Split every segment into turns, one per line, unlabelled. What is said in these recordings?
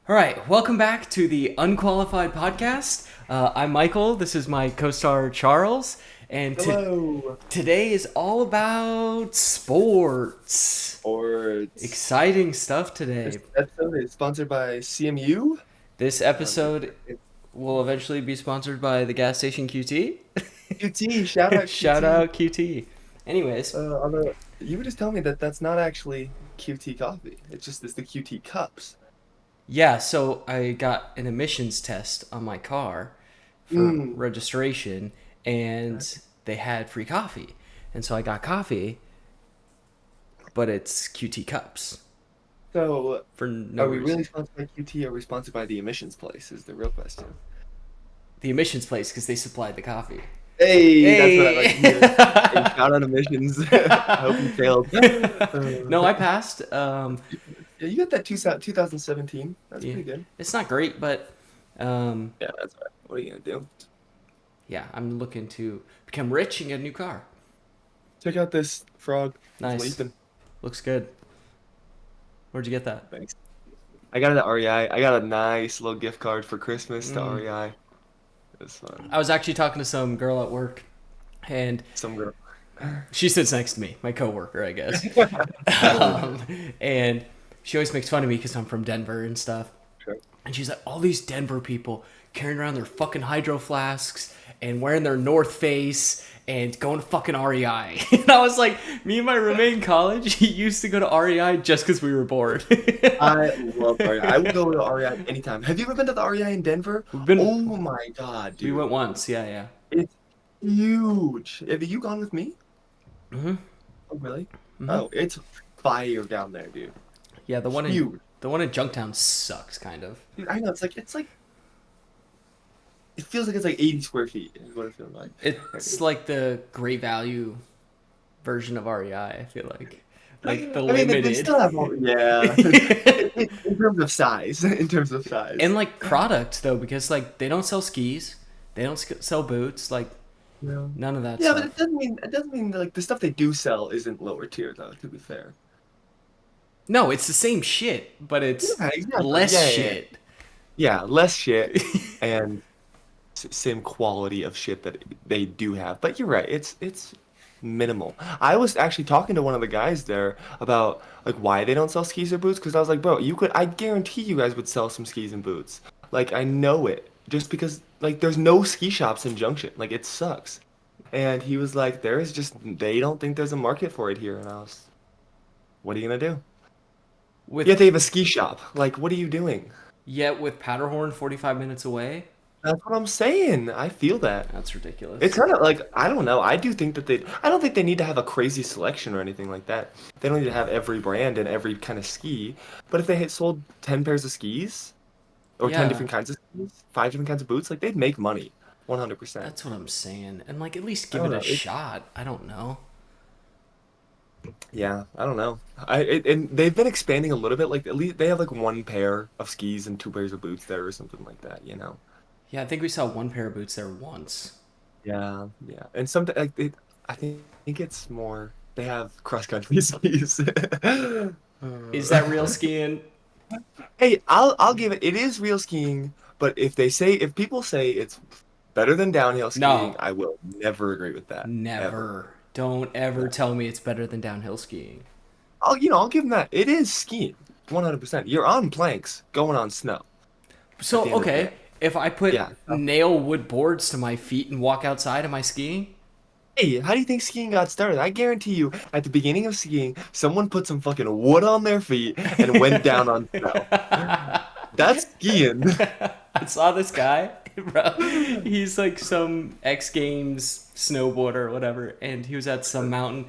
All right, welcome back to the Unqualified podcast. I'm Michael. This is my co-star Charles, and
Hello.
today is all about sports.
Sports.
Exciting stuff
This
today.
episode is sponsored by CMU.
This
It's
episode will eventually be sponsored by the gas station QT.
QT. Shout out
Shout
QT.
out QT. Anyways,
Although you were just telling me that that's not actually QT coffee. It's the QT cups.
yeah, so I got an emissions test on my car for
Mm.
registration, and they had free coffee, and so I got coffee, but it's QT cups
So,
for no
are we
reason.
really sponsored by QT or are we sponsored by the emissions place? Is the real question.
The emissions place because they supplied the coffee.
Hey, that's what I like to
Hey.
hear. Hey, shout out emissions. I hope you failed.
No, I passed.
Yeah, you got that 2017. That's
Yeah,
pretty good.
it's not great, but
Yeah, that's right. What are you gonna do?
yeah, I'm looking to become rich and get a new car.
Check out this frog. It's
Nice,
leaping.
looks good. Where'd you get that?
Thanks. I got it at REI. I got a nice little gift card for Christmas to
Mm.
REI. It was fun.
I was actually talking to some girl at work, and
Some girl.
she sits next to me, my coworker, I guess. And she always makes fun of me because I'm from Denver and stuff.
Sure.
And she's like, all these Denver people carrying around their fucking hydro flasks and wearing their North Face and going to fucking REI. And I was like, me and my roommate in college, he used to go to REI just because we were bored.
I love REI. I would go to REI anytime. Have you ever been to the REI in Denver?
We've been,
Oh my God,
we
dude.
went once, yeah, yeah.
It's huge. Have you gone with me?
Hmm.
Oh, really?
Hmm.
Oh, it's fire down there, dude.
Yeah,
Huge.
the one in Junktown sucks, kind of.
Dude, I know. It feels like it's like 80 square feet is what it feels like.
It's like the great value version of REI, I feel like the
I mean, they
limited.
still have more. Yeah. In terms of size. In terms of
And
size.
like product though, because like they don't sell skis, they don't sell boots, like
Yeah.
none of that
Yeah, but
stuff.
it doesn't mean like the stuff they do sell isn't lower tier though, to be fair.
No, it's the same shit, but it's
Yeah, exactly.
less
Yeah.
shit.
Yeah, less shit and same quality of shit that they do have. But you're right, it's minimal. I was actually talking to one of the guys there about like why they don't sell skis or boots because I was like, bro, I guarantee you guys would sell some skis and boots. Like I know it. Just because like there's no ski shops in Junction. Like it sucks. And he was like, they don't think there's a market for it here. And I was, what are you gonna do?
With
Yet they have a ski shop. Like, what are you doing?
Yet with Powderhorn 45 minutes away,
That's what I'm saying. I feel that.
that's
It's
ridiculous.
kind of like, I don't know. I don't think they need to have a crazy selection or anything like that. They don't need to have every brand and every kind of ski. But if they had sold 10 pairs of skis or 10
Yeah,
different kinds of skis, 5 different kinds of boots, like they'd make money. 100%.
that's what I'm saying. And like at least
I
give
don't
it a
know.
shot. I don't know.
Yeah, I don't know. And they've been expanding a little bit. Like at least they have like one pair of skis and 2 pairs of boots there or something like that, you know?
Yeah, I think we saw one pair of boots there once.
Yeah, yeah. And something like I think it's more they have cross country skis.
Is that real skiing?
Hey, I'll give it. It is real skiing, but if people say it's better than downhill skiing,
No,
I will never agree with that. Ever.
never. Don't ever
Yeah.
tell me it's better than downhill skiing.
I'll give them that. It is skiing, 100%. You're on planks going on snow at
So,
the end of the
okay,
day.
if I put
Yeah.
nail wood boards to my feet and walk outside, am I skiing?
Hey, how do you think skiing got started? I guarantee you, at the beginning of skiing, someone put some fucking wood on their feet and went down on snow. That's skiing.
I saw this guy, bro. He's like some X Games snowboarder or whatever, and he was at some mountain,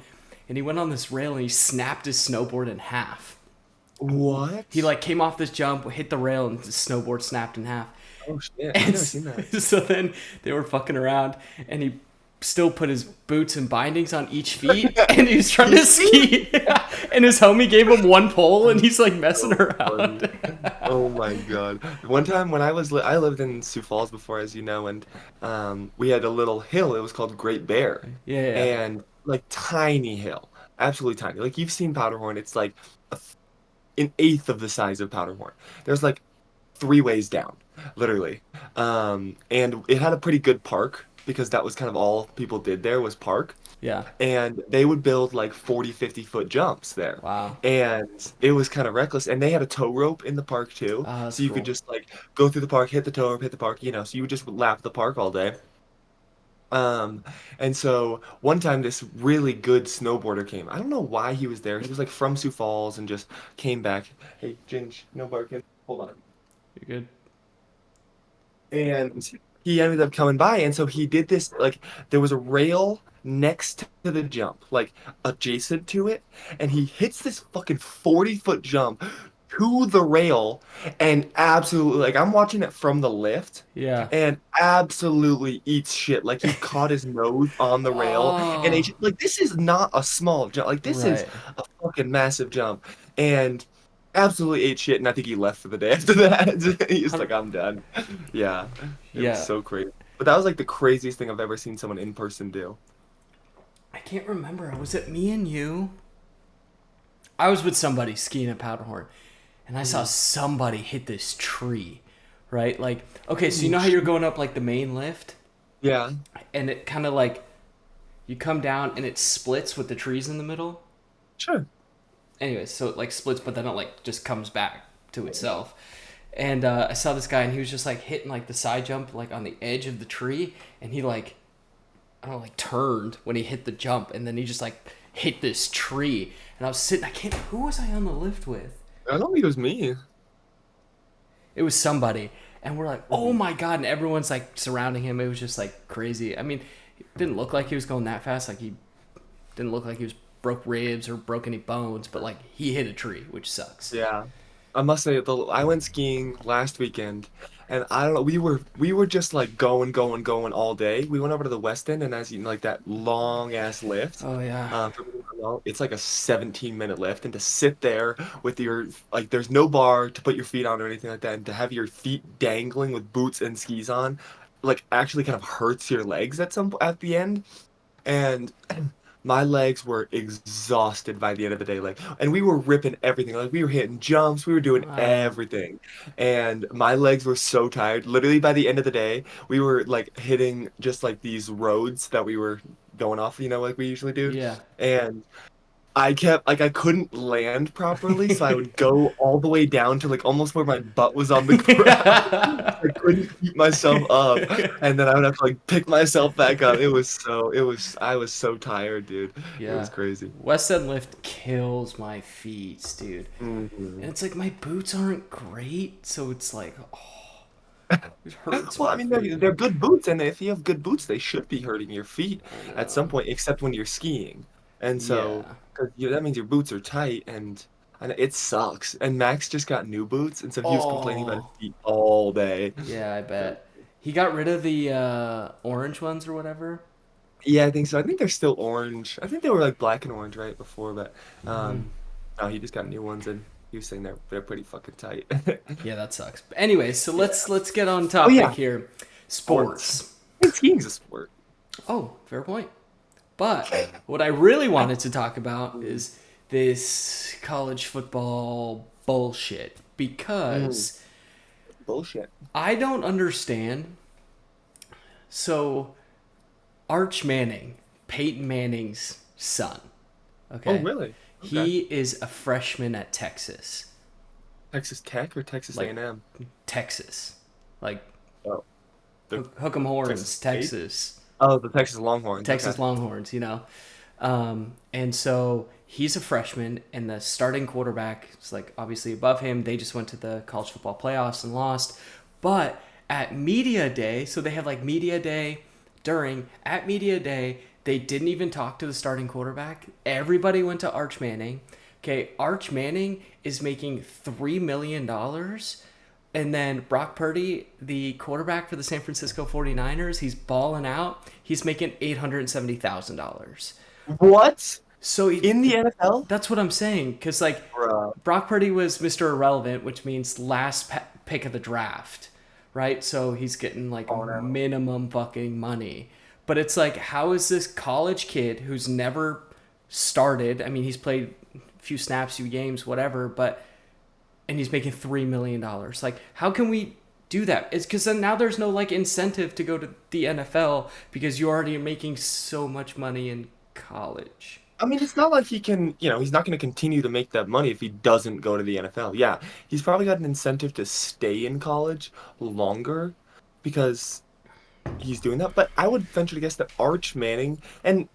and he went on this rail and he snapped his snowboard in half. He
What?
like came off this jump, hit the rail, and the snowboard snapped in half.
Oh shit, I've
And
never seen that.
so then they were fucking around, and he still put his boots and bindings on each feet, and he was trying to ski. And his homie gave him one pole, and he's like messing
So funny.
around.
Oh my God. One time when I lived in Sioux Falls before, as you know, and we had a little hill. It was called Great Bear,
Yeah, yeah.
and like tiny hill, absolutely tiny. Like you've seen Powderhorn, it's like an eighth of the size of Powderhorn. There's like three ways down, literally. And it had a pretty good park because that was kind of all people did there was park.
Yeah.
And they would build like 40, 50-foot jumps there.
Wow.
And it was kind of reckless. And they had a tow rope in the park too.
Oh, that's
So you could
cool.
just like go through the park, hit the tow rope, hit the park, so you would just lap the park all day. Um, and so one time this really good snowboarder came. I don't know why he was there. He was like from Sioux Falls and just came back. Hey, Ginge, no barking. Hold on.
You're good.
And he ended up coming by, and so he did this like there was a rail next to the jump, like adjacent to it, and he hits this fucking 40-foot jump to the rail and absolutely like I'm watching it from the lift
Yeah.
and absolutely eats shit. Like he caught his nose on the rail and
Oh,
like this is not a small jump. Like this is
right.
a fucking massive jump. And absolutely ate shit, and I think he left for the day after that. He's
Hun-
like, I'm done. Yeah, it was
Yeah.
so crazy. But that was like the craziest thing I've ever seen someone in person do.
I can't remember. Was it me and you? I was with somebody skiing at Powderhorn, and I saw
Mhm.
somebody hit this tree, right? Like, okay, so you
Oh,
know how you're
shit.
going up like the main lift,
Yeah,
and it kind of like you come down and it splits with the trees in the middle.
sure.
Anyway, so it like splits, but then it like just comes back to itself. And I saw this guy, and he was just like hitting like the side jump like on the edge of the tree, and he like I don't know, like turned when he hit the jump, and then he just like hit this tree. And I was sitting, I can't. Who was I on the lift with?
I don't think it was me.
It was somebody, and we're like, oh
Mhm.
my god! And everyone's like surrounding him. It was just like crazy. I mean, it didn't look like he was going that fast. Like he didn't look like he was broke ribs or broke any bones, but like he hit a tree, which sucks.
Yeah. I must say, I went skiing last weekend, and I don't know, we were just like going, going, going all day. We went over to the West End, and as you know, like that long ass lift,
Oh yeah,
for people who don't know, it's like a 17-minute lift, and to sit there with your like, there's no bar to put your feet on or anything like that, and to have your feet dangling with boots and skis on, like actually kind of hurts your legs at the end. And my legs were exhausted by the end of the day. Like, and we were ripping everything. Like, we were hitting jumps, we were doing
wow,
everything. And my legs were so tired. Literally, by the end of the day, we were like hitting just like these roads that we were going off, like we usually do.
yeah.
And I kept like I couldn't land properly, so I would go all the way down to like almost where my butt was on the ground. I couldn't keep myself up, and then I would have to like pick myself back up. I was so tired, dude. It was
Yeah.
crazy.
West End Lift kills my feet, dude.
Hmm.
And it's like my boots aren't great, so it's like, oh, it hurts
Well, I
my
mean,
feet.
they're good boots, and if you have good boots, they should be hurting your feet
I
at some
know.
point, except when you're skiing. And so,
Yeah.
because that means your boots are tight, and it sucks. And Max just got new boots, and so he was complaining about his
Oh,
feet all day.
yeah, I
So,
bet. He got rid of the orange ones or whatever.
yeah, I think so. I think they're still orange. I think they were like black and orange right before, but
Hmm.
no, he just got new ones, and he was saying they're pretty fucking tight.
Yeah, that sucks. But anyway, so
Yeah.
let's get on
Oh
topic
yeah,
here.
sports.
Sports.
I think skiing's a sport.
Oh, fair point. But what I really wanted to talk about is this college football bullshit
Mm,
because
bullshit.
I don't understand. So, Arch Manning, Peyton Manning's son,
Oh,
okay?
really? Okay.
He is a freshman at Texas.
Texas Tech or Texas
Like,
A&M?
Texas. Like,
Oh, the
Hook 'em
Texas
Horns,
State?
Texas.
Oh, the Texas Longhorns. Okay.
Texas Longhorns, you know? And so he's a freshman, and the starting quarterback is like obviously above him. They just went to the college football playoffs and lost. But at media day, so they have like media day at media day, they didn't even talk to the starting quarterback. Everybody went to Arch Manning. Okay, Arch Manning is making $3 million. And then Brock Purdy, the quarterback for the San Francisco 49ers, he's balling out. He's making $870,000.
What?
So
In the NFL?
that's what I'm saying. Because, like,
Bruh.
Brock Purdy was Mr. Irrelevant, which means last pick of the draft, right? So he's getting, like,
Oh no.
minimum fucking money. But it's like, how is this college kid who's never started? I mean, he's played a few snaps, few games, whatever, but and he's making $3 million. Like, how can we do that? It's because then now there's no like incentive to go to the NFL because you already are making so much money in college.
I mean, it's not like he can, he's not going to continue to make that money if he doesn't go to the NFL. Yeah, he's probably got an incentive to stay in college longer because he's doing that. But I would venture to guess that Arch Manning, and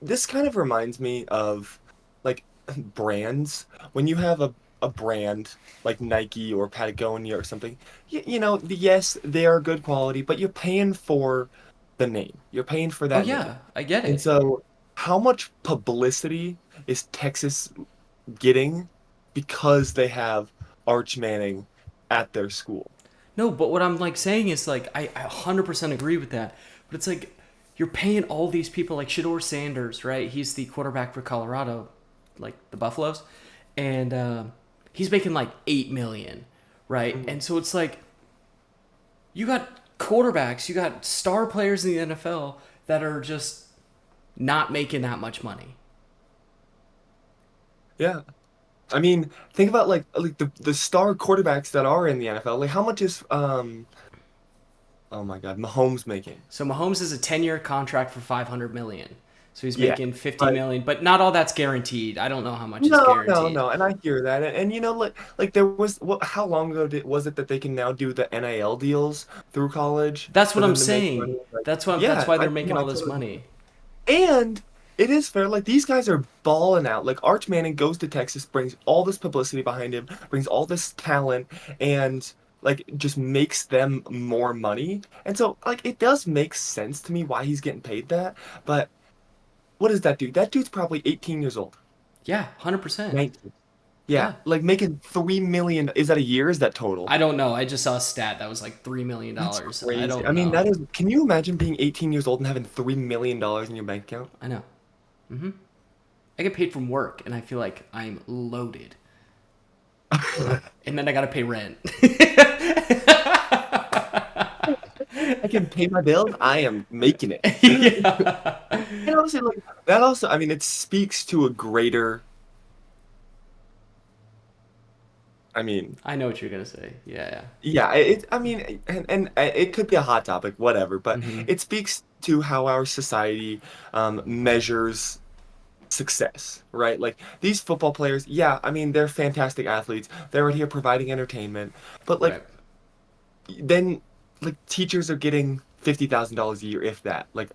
this kind of reminds me of like brands. When you have a brand like Nike or Patagonia or something, yes, they are good quality, but you're paying for the name. You're paying for
Oh
that name.
yeah, I get
And
it.
so, how much publicity is Texas getting because they have Arch Manning at their school?
No, but what I'm like saying is like I 100% agree with that. But it's like you're paying all these people like Shador Sanders, right? He's the quarterback for Colorado, like the Buffaloes, and he's making like 8 million, right?
Mhm.
And so it's like you got quarterbacks, you got star players in the NFL that are just not making that much money.
Yeah. I mean, think about like the star quarterbacks that are in the NFL. Like how much is oh my God, Mahomes making?
So Mahomes is a 10-year contract for 500 million. So he's
Yeah.
making 50
But
million, but not all that's guaranteed. I don't know how much is
no, no,
guaranteed.
no, and I hear that, and like there was how long ago was it that they can now do the NIL deals through college
That's
for
what I'm
them to make money?
saying.
Like,
That's
yeah,
why
I
they're
no,
making
I
all this
totally agree.
money.
And it is fair, like these guys are balling out. Like Arch Manning goes to Texas, brings all this publicity behind him, brings all this talent, and like just makes them more money. And so like it does make sense to me why he's getting paid that. But what does that do? That dude's probably 18 years old.
Yeah, 100%.
19. Yeah,
Yeah.
like making 3 million. Is that a year? Is that total?
I don't know. I just saw a stat that was like $3
That's
million. I
crazy. I
don't
mean,
know.
that is. Can you imagine being 18 years old and having $3 million in your bank account?
I know. I get paid from work and I feel like I'm loaded. And then I gotta pay rent.
I can pay my bills. I am making it.
Yeah.
And honestly, like that also, I mean, it speaks to a greater. I mean,
I know what you're gonna say. Yeah,
yeah, I mean, and it could be a hot topic, whatever,
yeah.
but it speaks to how our society measures success, right? Like these football players, yeah, I mean, they're fantastic athletes. They're out here providing entertainment, but like
Right.
then like teachers are getting $50,000 a year, if that, like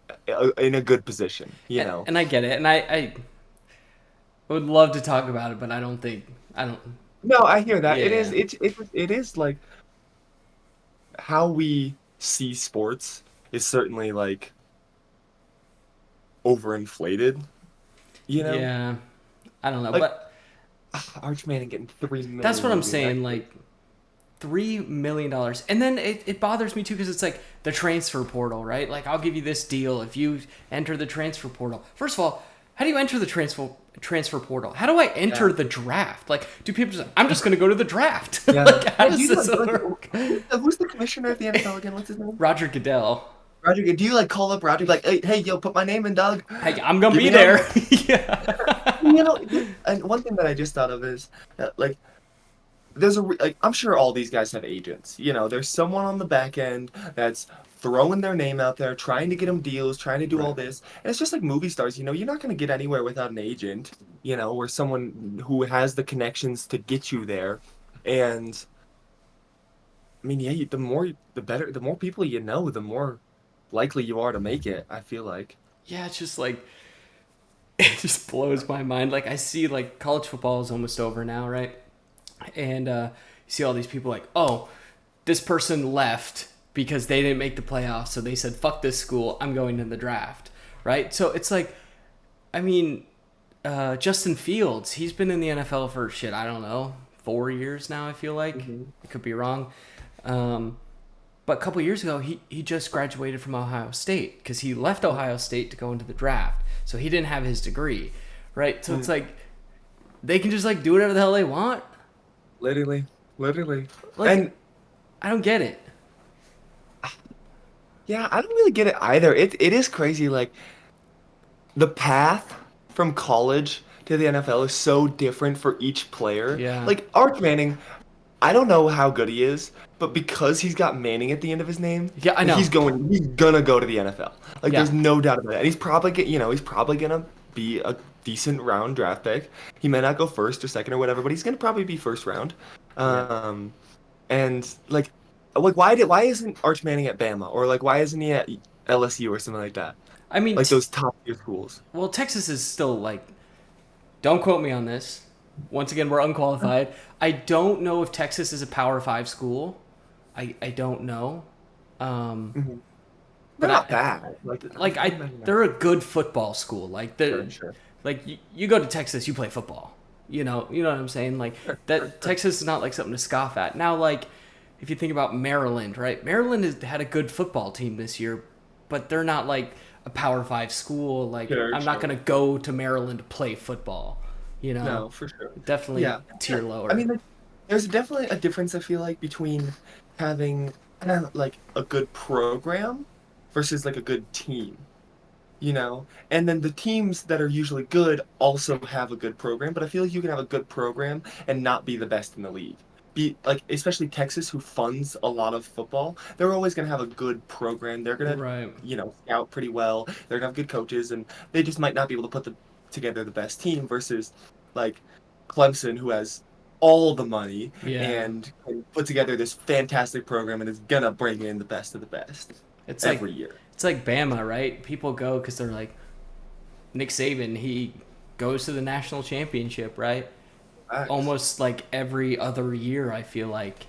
in a good position, you know.
And I get it. And I would love to talk about it, but I don't think I don't.
No, I hear that. It is
Yeah,
it is like how we see sports is certainly like overinflated, you know?
yeah. I don't know,
Like
but
Arch Manning getting three
that's what
million,
I'm
dude.
saying. Like $3 million, and then it bothers me too because it's like the transfer portal, right? Like I'll give you this deal if you enter the transfer portal. First of all, how do you enter the transfer portal? How do I enter
Yeah.
the draft? Like, do people just? I'm just gonna go to the draft.
Yeah.
Like, how
Yeah, do
does
you know
this work?
who's the commissioner of the NFL again? What's his name?
Roger Goodell.
Roger. Do you like call up Roger like, hey, yo, put my name in, Doug.
Hey, I'm gonna
Give
be
me number.
there. Yeah.
And one thing that I just thought of is like there's like I'm sure all these guys have agents. There's someone on the back end that's throwing their name out there, trying to get them deals, trying to do all
Right.
this. And it's just like movie stars. You're not going to get anywhere without an agent. Or someone who has the connections to get you there. And I mean, yeah, the more, the better, the more people you know, the more likely you are to make it. I feel like.
Yeah, it's just like it just blows my mind. Like I see like college football is almost over now, right? And you see all these people like, oh, this person left because they didn't make the playoffs, so they said, fuck this school, I'm going to the draft, right? So it's like, I mean, Justin Fields, he's been in the NFL for shit, I don't know, 4 years now. I feel like
Hmm.
I could be wrong. Um, but a couple years ago, he just graduated from Ohio State because he left Ohio State to go into the draft, so he didn't have his degree, right? So it's like they can just like do whatever the hell they want.
Literally, literally.
Like
And
I don't get it.
yeah, I don't really get it either. It is crazy. Like the path from college to the NFL is so different for each player.
Yeah.
Like Arch Manning, I don't know how good he is, but because he's got Manning at the end of his name,
Yeah, I
like,
know.
he's gonna go to the NFL. Like
Yeah,
there's no doubt about it. And he's probably gonna be a decent round draft pick. He may not go first or second or whatever, but he's gonna probably be first round.
yeah.
Um, and why isn't Arch Manning at Bama, or like why isn't he at LSU or something like that?
I mean,
Like those top tier schools.
well, Texas is still like. Don't quote me on this. Once again, we're unqualified. I don't know if Texas is a Power Five school. I don't know. Um,
Mhm. They're
but
not
I
bad.
they're a good football school. Like
Sure, sure.
you go to Texas, you play football. You know what I'm saying? Like
Sure, sure,
that
sure.
Texas is not like something to scoff at. Now, like if you think about Maryland, right? Maryland has had a good football team this year, but they're not like a Power Five school. Like
Sure,
I'm not
sure.
gonna go to Maryland to play football. You know,
No, for sure.
definitely
Yeah.
tier
I
lower.
mean, like, there's definitely a difference, I feel like, between having like a good program versus like a good team, you know? And then the teams that are usually good also have a good program, but I feel like you can have a good program and not be the best in the league. Be like, especially Texas, who funds a lot of football, they're always going to have a good program. They're going to,
Right.
scout pretty well. They're going to have good coaches, and they just might not be able to together the best team versus like Clemson, who has all the money
Yeah.
and can put together this fantastic program and is gonna bring in the best of the best
It's like
every year.
it's like Bama, right? People go because they're like Nick Saban. He goes to the national championship, right?
Facts.
Almost like every other year. I feel like,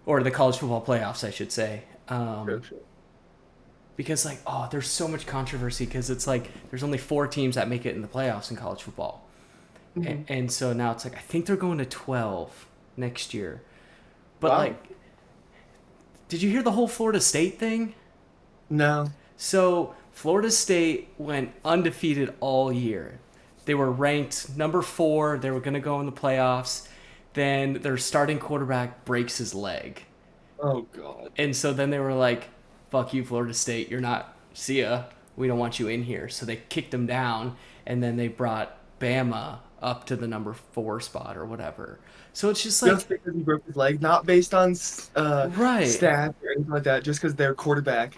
or the college football playoffs, I should say.
Sure, sure.
Because like, oh, there's so much controversy because it's like there's only four teams that make it in the playoffs in college football,
Hmm.
and so now it's like I think they're going to 12 next year. But
Wow.
like, did you hear the whole Florida State thing?
No.
So Florida State went undefeated all year. They were ranked number 4. They were going to go in the playoffs. Then their starting quarterback breaks his leg.
Oh God.
And so then they were like, fuck you, Florida State. You're not, see ya. We don't want you in here. So they kicked him down. And then they brought Bama up to the number 4 spot or whatever. So it's just like,
Just because he broke his leg, not based on
right.
stats or anything like that, just because they're quarterback.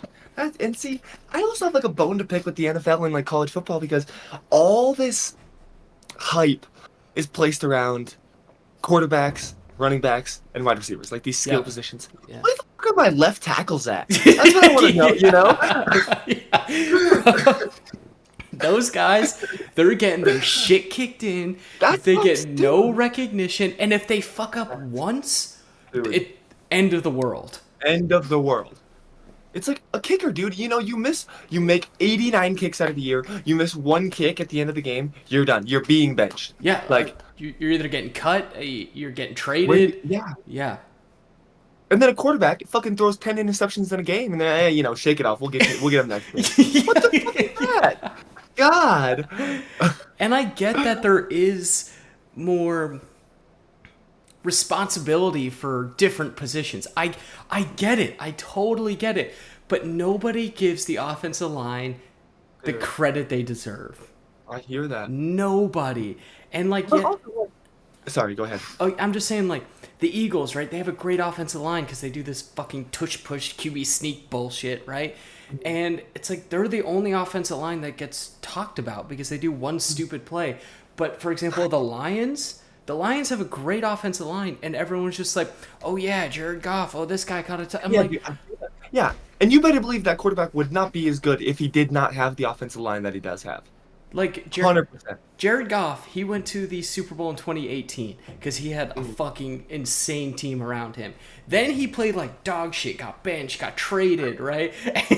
And see, I also have like a bone to pick with the NFL and like college football because all this hype is placed around quarterbacks, running backs, and wide receivers, like these skill
Yep.
positions.
Yeah.
Where the fuck are my left tackles at? That's what I want to know, you know?
Yeah. Those guys, they're getting their shit kicked in.
That's
They
what I'm
get no
saying.
recognition, and if they fuck up once,
Dude,
it end of the world.
end of the world. It's like a kicker, dude. You make 89 kicks out of the year. You miss one kick at the end of the game, you're done. You're being benched.
Yeah,
Like,
you're either getting cut, you're getting
where,
traded.
yeah.
Yeah.
And then a quarterback fucking throws 10 interceptions in a game, and then, hey, shake it off. We'll get him next game. What the fuck is that? God.
And I get that there is more responsibility for different positions. I get it. I totally get it. But nobody gives the offensive line the
Dude,
credit they deserve.
I hear that.
Nobody. And like
But
yet
also, sorry, go ahead.
oh, I'm just saying like the Eagles, right? They have a great offensive line cuz they do this fucking tush push QB sneak bullshit, right? And it's like they're the only offensive line that gets talked about because they do one stupid play. But for example, the Lions have a great offensive line, and everyone's just like, "Oh yeah, Jared Goff. Oh, this guy caught a." I'm
Yeah,
like,
dude, I feel that. Yeah, and you better believe that quarterback would not be as good if he did not have the offensive line that he does have.
like
100%.
Jared Goff. He went to the Super Bowl in 2018 because he had a
Mhm.
fucking insane team around him. Then he played like dog shit, got benched, got traded, right?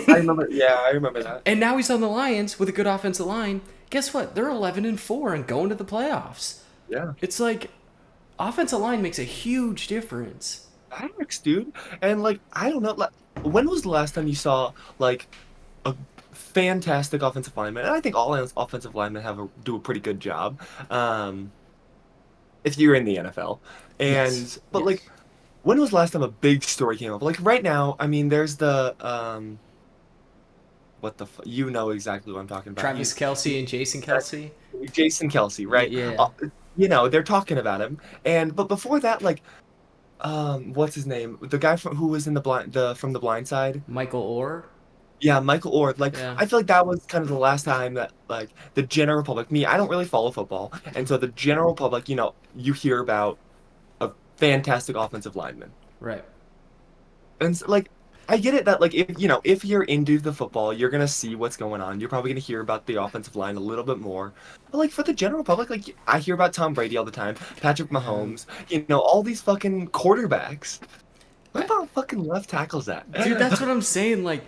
I remember. Yeah, I remember that.
And now he's on the Lions with a good offensive line. Guess what? They're 11-4 and going to the playoffs.
Yeah.
It's like offensive line makes a huge difference.
Facts, dude. And like, I don't know, like, when was the last time you saw like a fantastic offensive lineman? And I think all offensive linemen do a pretty good job. Um, if you're in the NFL.
Yes.
But like,
Yes.
when was the last time a big story came up? Like right now, I mean, there's the you know exactly what I'm talking about.
Travis Kelsey and Jason Kelsey.
Jason Kelsey,
Yeah.
right?
Yeah.
They're talking about him. But before that, like, what's his name? The guy from who was in the Blind Side.
Michael Orr.
Yeah, Michael Orr. Like,
Yeah.
I feel like that was kind of the last time that like the general public, me, I don't really follow football, and so the general public, you hear about a fantastic offensive lineman.
Right.
And like I get it that like if you're into the football, you're gonna see what's going on. You're probably gonna hear about the offensive line a little bit more. But like for the general public, like I hear about Tom Brady all the time, Patrick
Yeah.
Mahomes, all these fucking quarterbacks. What
I,
about fucking left tackles at?
dude, that's what I'm saying. Like,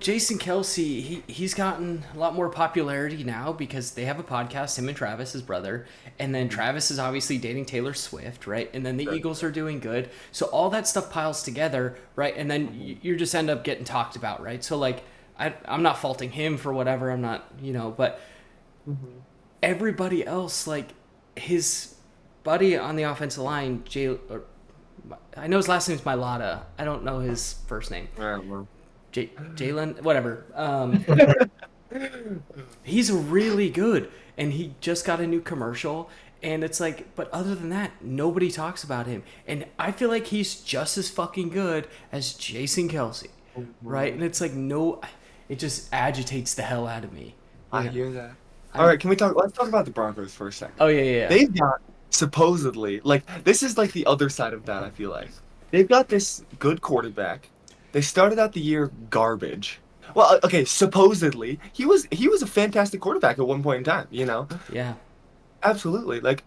Jason Kelsey, he's gotten a lot more popularity now because they have a podcast, him and Travis, his brother. And then Travis is obviously dating Taylor Swift, right? And then the
Sure.
Eagles are doing good. So all that stuff piles together, right? And then you just end up getting talked about, right? So, like, I'm not faulting him for whatever. I'm not, but
Mhm.
everybody else, like, his buddy on the offensive line, I know his last name's Milata. I don't know his first name.
Yeah, well.
Jalen, whatever. He's really good, and he just got a new commercial. And it's like, but other than that, nobody talks about him. And I feel like he's just as fucking good as Jason Kelsey, right? And it's like, no, it just agitates the hell out of me.
I
You know?
hear that. All
I,
right, let's talk about the Broncos for a second.
oh yeah, yeah, yeah.
They've got supposedly, like, this is like the other side of that, I feel like. They've got this good quarterback. They started out the year garbage. Well, okay, supposedly, he was a fantastic quarterback at one point in time.
Yeah.
Absolutely. Like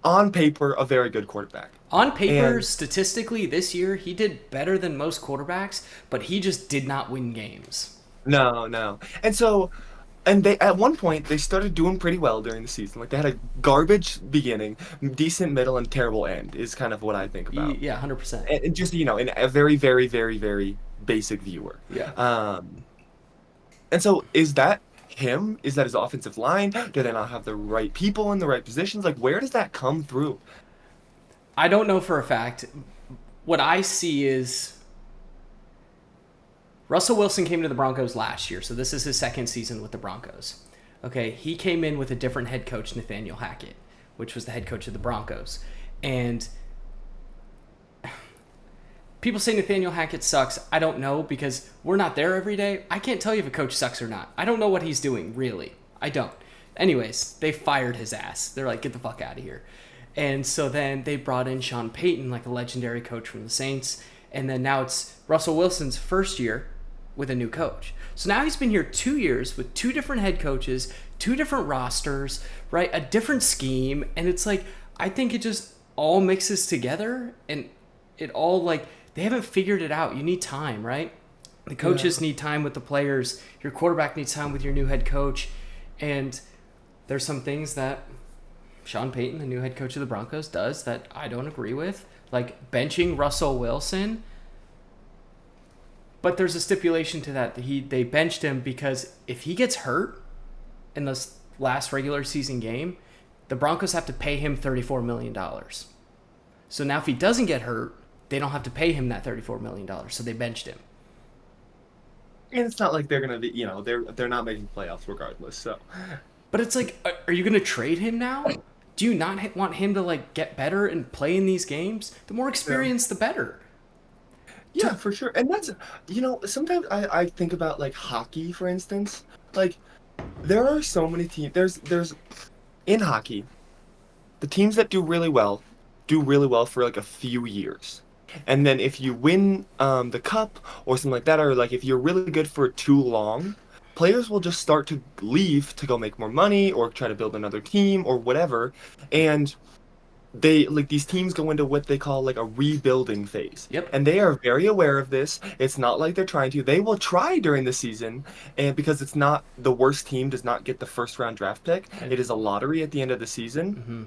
on paper, a very good quarterback.
On paper,
And
statistically, this year he did better than most quarterbacks, but he just did not win games.
no, no. And they at one point they started doing pretty well during the season. Like they had a garbage beginning, decent middle, and terrible end is kind of what I think about.
Yeah, 100%.
And just in a very, very, very, very basic viewer.
Yeah.
And so is that him? Is that his offensive line? Do they not have the right people in the right positions? Like where does that come through?
I don't know for a fact. What I see is Russell Wilson came to the Broncos last year, so this is his second season with the Broncos. Okay, he came in with a different head coach, Nathaniel Hackett, which was the head coach of the Broncos. And people say Nathaniel Hackett sucks. I don't know because we're not there every day. I can't tell you if a coach sucks or not. I don't know what he's doing, really. I don't. Anyways, they fired his ass. They're like, get the fuck out of here. And so then they brought in Sean Payton, like a legendary coach from the Saints. And then now it's Russell Wilson's first year with a new coach. So now he's been here 2 years with two different head coaches, two different rosters, right? A different scheme. And it's like, I think it just all mixes together and it all like, they haven't figured it out. You need time, right? The coaches need time with the players. Your quarterback needs time with your new head coach. And there's some things that Sean Payton, the new head coach of the Broncos, does that I don't agree with. Like benching Russell Wilson. But there's a stipulation to that. They benched him because if he gets hurt in this last regular season game, the Broncos have to pay him $34 million. So now if he doesn't get hurt, they don't have to pay him that $34 million. So they benched him.
And it's not like they're gonna be, they're not making playoffs regardless. So
But it's like, are you going to trade him now? Do you not want him to like get better and play in these games? The more experience, the better.
yeah, for sure. And that's sometimes I think about like hockey, for instance. Like there are so many teams. There's in hockey, the teams that do really well for like a few years. And then if you win the cup or something like that, or like if you're really good for too long, players will just start to leave to go make more money or try to build another team or whatever. And they like these teams go into what they call like a rebuilding phase.
Yep.
And they are very aware of this. It's not like they're trying to. They will try during the season, and because it's not the worst team does not get the first round draft pick. It is a lottery at the end of the season.
Mm-hmm.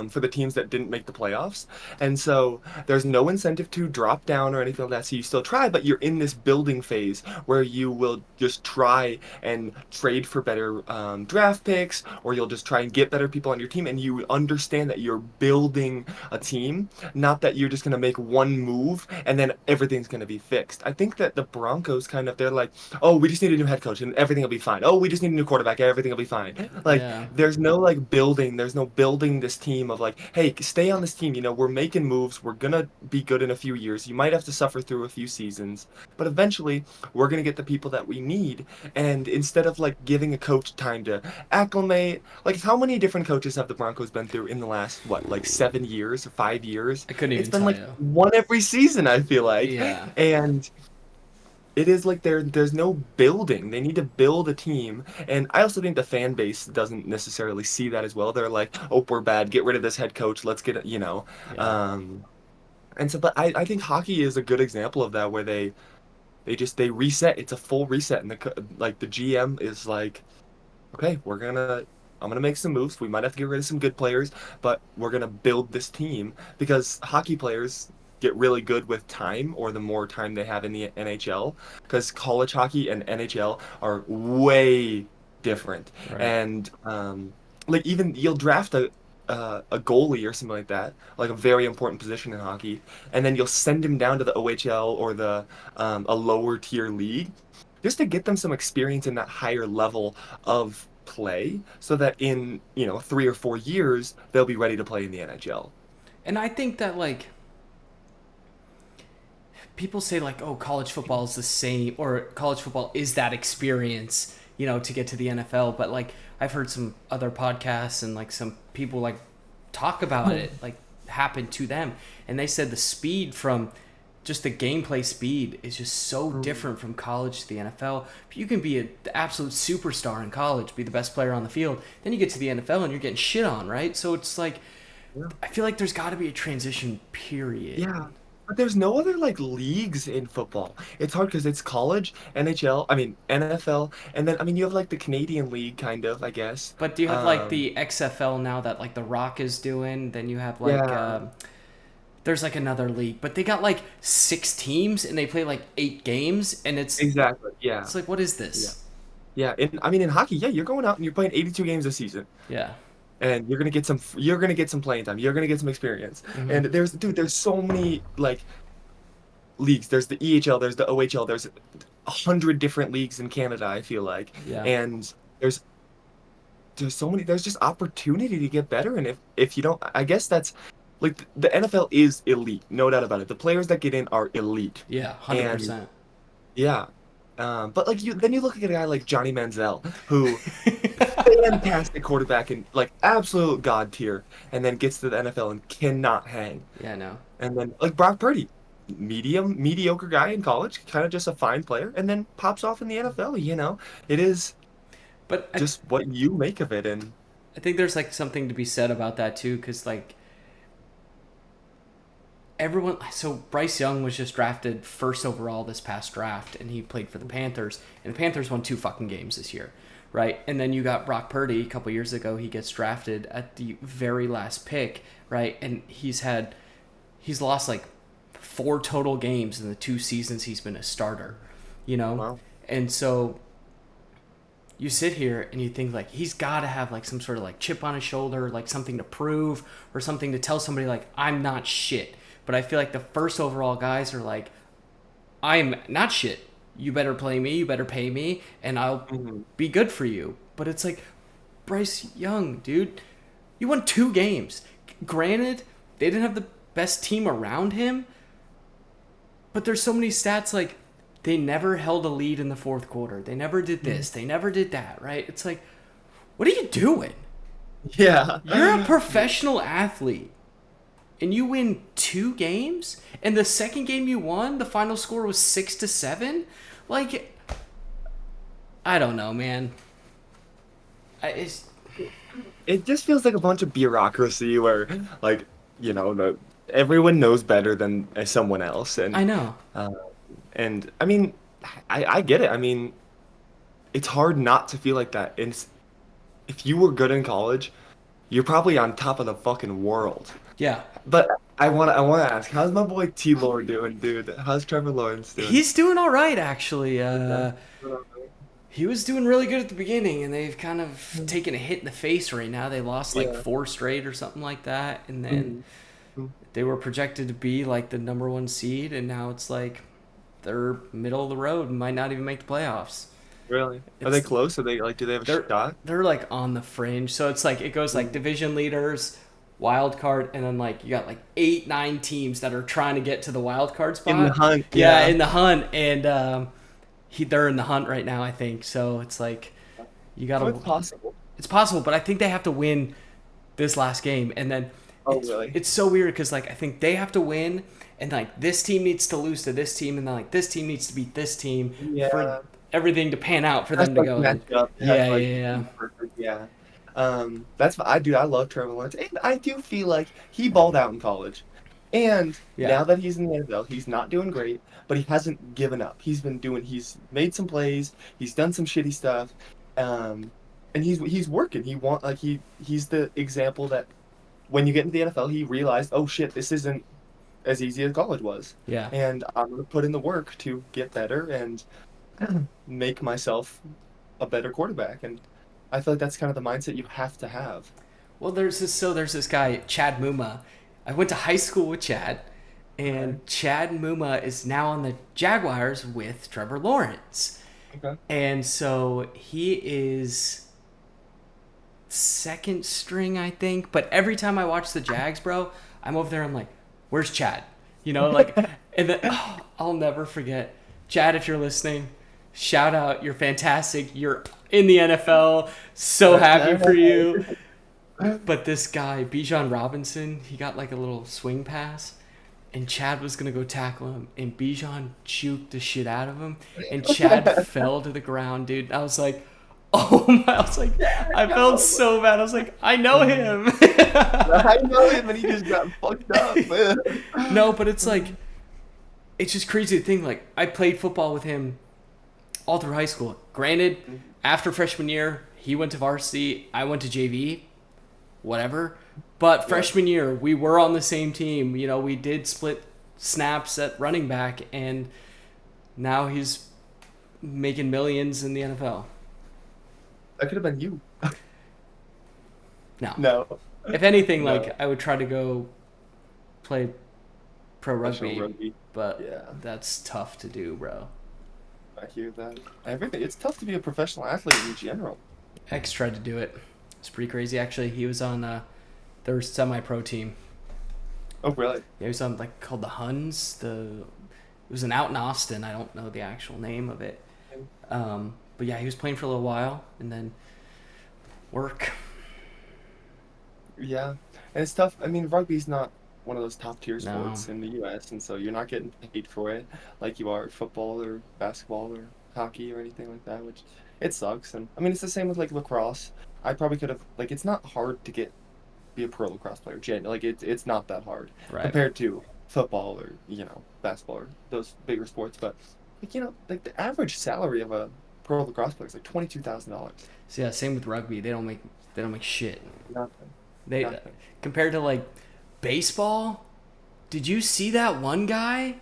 For the teams that didn't make the playoffs. And so there's no incentive to drop down or anything like that. So you still try, but you're in this building phase where you will just try and trade for better draft picks, or you'll just try and get better people on your team. And you understand that you're building a team, not that you're just going to make one move and then everything's going to be fixed. I think that the Broncos they're like, oh, we just need a new head coach and everything will be fine. Oh, we just need a new quarterback, everything will be fine. Like,
Yeah.
there's no like building, there's no building this team of like, hey, stay on this team. You know, we're making moves. We're gonna be good in a few years. You might have to suffer through a few seasons, but eventually we're gonna get the people that we need. And instead of like giving a coach time to acclimate, like how many different coaches have the Broncos been through in the last what, like 7 years or 5 years?
I couldn't
It's
even
been
tell
like
you.
one every season, I feel like.
Yeah.
And it is like there's no building. They need to build a team. And I also think the fan base doesn't necessarily see that as well. They're like, oh, we're bad. Get rid of this head coach. Let's get,
Yeah.
um, and so, but I think hockey is a good example of that where they reset. It's a full reset. And like the GM is like, okay, I'm gonna make some moves. We might have to get rid of some good players, but we're gonna build this team because hockey players get really good with time or the more time they have in the NHL because college hockey and NHL are way different.
Right.
And like even you'll draft a goalie or something like that, like a very important position in hockey, and then you'll send him down to the OHL or the a lower tier league just to get them some experience in that higher level of play so that in 3 or 4 years they'll be ready to play in the NHL.
And I think that like people say like, oh, college football is the same, or college football is that experience, to get to the NFL. But like I've heard some other podcasts and like some people like talk about it like happen to them, and they said the speed from just the gameplay speed is just so different from college to the NFL. You can be the absolute superstar in college, be the best player on the field. Then you get to the NFL and you're getting shit on, right? So it's like,
Yeah.
I feel like there's got to be a transition period.
Yeah. But there's no other like leagues in football. It's hard because it's college, NHL, I mean NFL, and then I mean you have like the Canadian League kind of, I guess.
But do you have like
Um,
the XFL now that like The Rock is doing? Then you have like
yeah,
there's like another league, but they got like 6 teams and they play like 8 games, and
exactly. Yeah.
it's like, what is
Yeah.
this?
Yeah. I mean in hockey, yeah, you're going out and you're playing 82 games a season.
Yeah.
And you're gonna get some playing time. You're gonna get some experience.
Hmm.
And there's so many like leagues. There's the EHL, there's the OHL, there's 100 different leagues in Canada, I feel like.
Yeah.
And there's so many there's just opportunity to get better. And if you don't, I guess that's like the NFL is elite, no doubt about it. The players that get in are elite.
Yeah.
And
100%.
yeah. But like you look at a guy like Johnny Manziel, who fantastic quarterback and like absolute god tier, and then gets to the NFL and cannot hang.
Yeah. No.
And then like Brock Purdy, mediocre guy in college, kind of just a fine player, and then pops off in the NFL. It is
But
just what you make of it, and
I think there's like something to be said about that too, because like everyone, so Bryce Young was just drafted first overall this past draft, and he played for the Panthers, and the Panthers won 2 fucking games this year, right? And then you got Brock Purdy a couple years ago. He gets drafted at the very last pick, right? And he's lost like 4 total games in the 2 seasons he's been a starter, you know?
well,
And so you sit here and you think like he's got to have like some sort of like chip on his shoulder, like something to prove or something to tell somebody like I'm not shit. But I feel like the first overall guys are like, I'm not shit. You better play me, you better pay me, and I'll
mhm.
be good for you. But it's like, Bryce Young, dude, you won 2 games. Granted, they didn't have the best team around him, but there's so many stats like they never held a lead in the fourth quarter. They never did this. They never did that, right? It's like, what are you doing?
Yeah.
You're a professional athlete and you win 2 games, and the second game you won, the final score was 6-7. Like, I don't know, man. It's,
It just feels like a bunch of bureaucracy where, like, everyone knows better than someone else,
I know.
uh, and I mean, I get it. I mean, it's hard not to feel like that. And if you were good in college, you're probably on top of the fucking world.
Yeah,
But I wanna ask, how's my boy T. Lord doing, dude? How's Trevor Lawrence doing?
he's doing all right actually.
Yeah.
He was doing really good at the beginning, and they've kind of taken a hit in the face right now. They lost like
Yeah.
4 straight or something like that, and then
Mhm. Mhm.
they were projected to be like the number 1 seed, and now it's like they're middle of the road and might not even make the playoffs.
Really? Are they
It's
close? Are they like? Do they have a
they're
shot?
they're like on the fringe. So it's like it goes like
Mm.
division leaders, wild card, and then like you got like 8, 9 teams that are trying to get to the wild card
In the
spot.
hunt,
Yeah,
yeah.
in the hunt, and they're in the hunt right now, I think. So it's like you
So
gotta.
it's possible.
It's possible, but I think they have to win this last game, and then
Oh, really?
it's so weird because like I think they have to win, and like this team needs to lose to this team, and then like this team needs to beat this team for
Yeah.
everything to pan out for
That's
them to
like
go in.
match up. It has
Yeah,
to, like
yeah, yeah,
be perfect. Yeah. That's what I do. I love Trevor Lawrence, and I do feel like he balled out in college. And
yeah.
now that he's in the NFL, he's not doing great, but he hasn't given up. He's made some plays, he's done some shitty stuff, um, and he's working. He's the example that when you get into the NFL, he realized, oh shit, this isn't as easy as college was,
Yeah.
and I'm gonna put in the work to get better and make myself a better quarterback. And I feel like that's kind of the mindset you have to have.
Well, there's this guy Chad Muma. I went to high school with Chad,
Okay.
and Chad Muma is now on the Jaguars with Trevor Lawrence,
Okay.
and so he is second string, I think. But every time I watch the Jags, bro, I'm over there. I'm like, where's Chad? You know, like, and then I'll never forget, Chad, if you're listening, shout out. You're fantastic. You're in the NFL. So happy for you. But this guy, Bijan Robinson, he got like a little swing pass, and Chad was gonna go tackle him, and Bijan juked the shit out of him, and Chad fell to the ground, dude. I was like, oh my! I was like,
Yeah,
I felt
no.
so bad. I was like, I know him.
I know him, and he just got fucked up, man.
No, but it's like, it's just crazy to think. Like, I played football with him all through high school. Granted, after freshman year, he went to varsity. I went to JV. Whatever. But
Yeah.
freshman year, we were on the same team. You know, we did split snaps at running back, and now he's making millions in the NFL.
That could have been you.
No.
No,
If anything,
no.
like, I would try to go play pro
Professional
rugby,
rugby.
but
Yeah,
that's tough to do, bro.
I hear that. Everything. It's tough to be a professional athlete in general.
X tried to do it. It's pretty crazy, actually. He was on their semi-pro team.
Oh, really?
Yeah, he was on, like, called the Huns. It was an out in Austin. I don't know the actual name of it. But yeah, he was playing for a little while, and then work.
Yeah, and it's tough. I mean, rugby's not one of those top tier
No.
sports in the U.S., and so you're not getting paid for it like you are football or basketball or hockey or anything like that, which it sucks. And I mean, it's the same with like lacrosse. I probably could have like it's not hard to be a pro lacrosse player. Like it's not that hard
Right.
compared to football or basketball or those bigger sports. But like like the average salary of a pro lacrosse player is like $22,000.
So yeah, same with rugby. They don't make shit.
Nothing.
They
Nothing.
compared to like baseball. Did you see that one guy?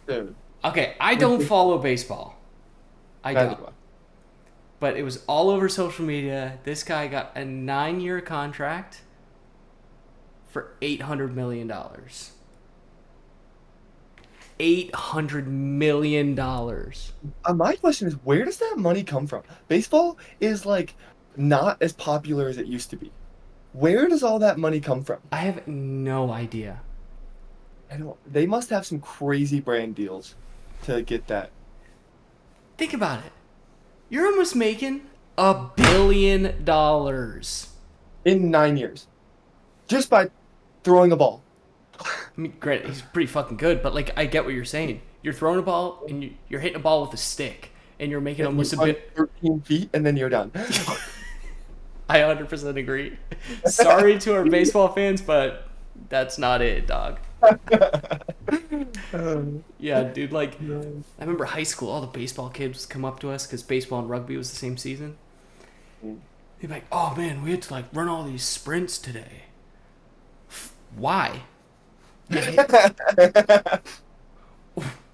Dude,
Okay, I don't
ridiculous.
follow baseball. I
Neither
don't.
do I.
But it was all over social media. This guy got a 9-year contract for $800 million. $800 million.
My question is, where does that money come from? Baseball is like not as popular as it used to be. Where does all that money come from?
I have no idea.
I don't. They must have some crazy brand deals to get that.
Think about it. You're almost making $1 billion.
In 9 years, just by throwing a ball.
I mean, great, he's pretty fucking good, but like, I get what you're saying. You're throwing a ball and you're hitting a ball with a stick, and you're making
And
almost a
you run
bit.
13 feet and then you're done.
I 100% agree. Sorry to our baseball fans, but that's not it, dog. Yeah, dude. Like,
No.
I remember high school. All the baseball kids would come up to us because baseball and rugby was the same season. They'd be like, "Oh man, we had to like run all these sprints today." Why?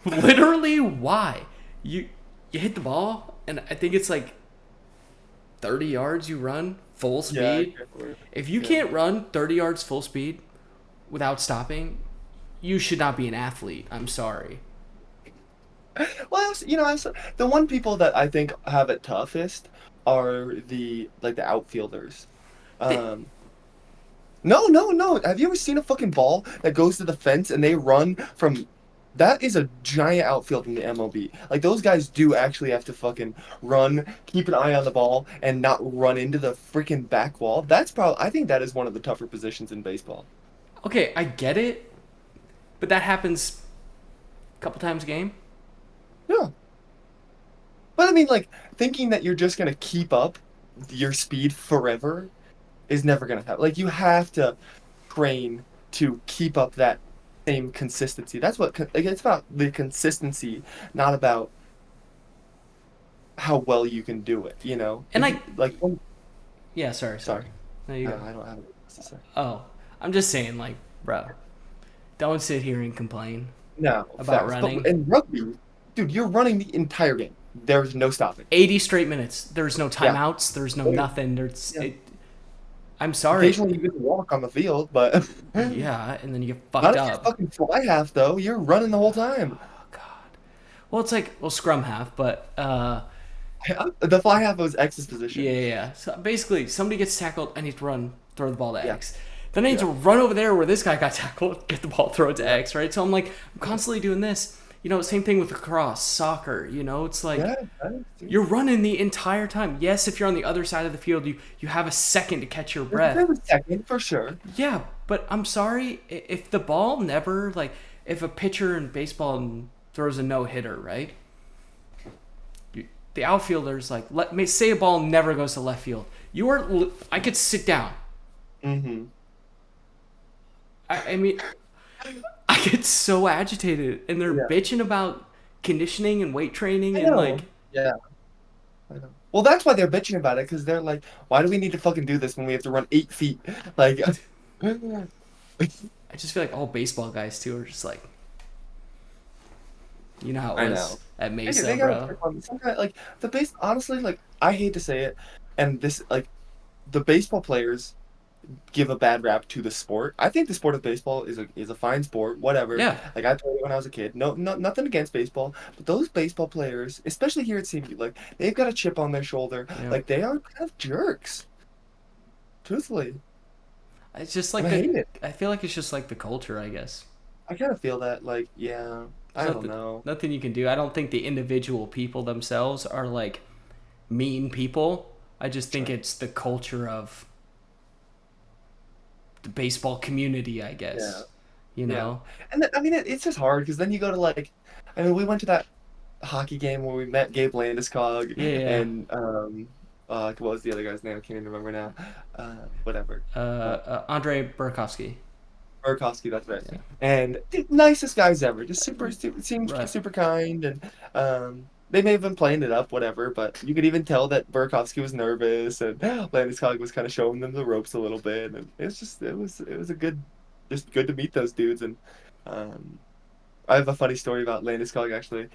Literally, why? You hit the ball, and I think it's like 30 yards you run full
Yeah,
speed. If you can't run 30 yards full speed without stopping, you should not be an athlete. I'm sorry.
Well, the one people that I think have it toughest are the outfielders.
They-
Um, No, no, no. Have you ever seen a fucking ball that goes to the fence and they run from? That is a giant outfield in the MLB. Like those guys do actually have to fucking run, keep an eye on the ball, and not run into the freaking back wall. That's probably. I think that is one of the tougher positions in baseball.
Okay, I get it, but that happens a couple times a game.
Yeah, but I mean, like thinking that you're just gonna keep up your speed forever is never gonna happen. Like you have to train to keep up that same consistency. That's what like, it's about the consistency, not about how well you can do it. You know,
And
if
I,
you, like,
yeah, sorry, sorry.
sorry,
No, you go.
I don't have what to say.
Oh, I'm just saying, like, bro, don't sit here and complain
No,
about
facts. But
running.
in rugby, dude, you're running the entire game. There's no stopping.
80 straight minutes. There's no
Yeah.
timeouts. There's no
Yeah.
nothing. There's
Yeah.
it. I'm sorry.
Occasionally you get to walk on the field, but
Yeah, and then you get
not
fucked
if you're
up.
fucking fly half though. You're running the whole time.
Oh God. Well, it's like scrum half, but
The fly half was X's position.
yeah. So basically, somebody gets tackled. I need to run, throw the ball to
Yeah.
X. Then I need to
Yeah.
run over there where this guy got tackled, get the ball, throw it to X. Right. So I'm constantly doing this. You know, same thing with lacrosse, soccer. You know, it's like
Yeah. Right.
you're running the entire time. Yes, if you're on the other side of the field, you have a second to catch your breath.
There's a second for sure.
Yeah, but I'm sorry if the ball never like if a pitcher in baseball throws a no hitter, right? The outfielder's like let me say a ball never goes to left field. I could sit down.
Mm-hmm.
I mean, I get so agitated, and they're
Yeah.
bitching about conditioning and weight training
I
and
know.
like
Yeah. I know. Well, that's why they're bitching about it because they're like, why do we need to fucking do this when we have to run 8 feet? Like,
I just feel like all baseball guys too are just like you know how
I
it
know.
was at
They
Mesa,
gotta
bro.
trip on some kind like the base. Honestly, like I hate to say it, and this like the baseball players give a bad rap to the sport. I think the sport of baseball is a fine sport, whatever.
Yeah,
Like I played it when I was a kid. No, no, nothing against baseball, but those baseball players, especially here at CMU, like they've got a chip on their shoulder.
yeah.
Like they are kind of jerks, truthfully,
It's just
and
like
I
the.
hate it.
I feel like it's just like the culture, I guess.
I kind of feel that, like, yeah,
There's
I don't
nothing,
know.
nothing you can do. I don't think the individual people themselves are like mean people. I just think
Sure.
it's the culture of the baseball community, I
Yeah,
guess. You
yeah,
know?
and then, I mean, it's just hard because then you go to like, I mean, we went to that hockey game where we met Gabe Landeskog
Yeah, yeah.
and what was the other guy's name? I can't even remember now. Whatever.
Andre Burakovsky.
Burakovsky, that's right.
Yeah.
And dude, nicest guys ever. Just seems
Right.
super kind, and they may have been playing it up, whatever. But you could even tell that Burakovsky was nervous, and Landeskog was kind of showing them the ropes a little bit, and it was a good, just good to meet those dudes. And um, I have a funny story about Landeskog actually.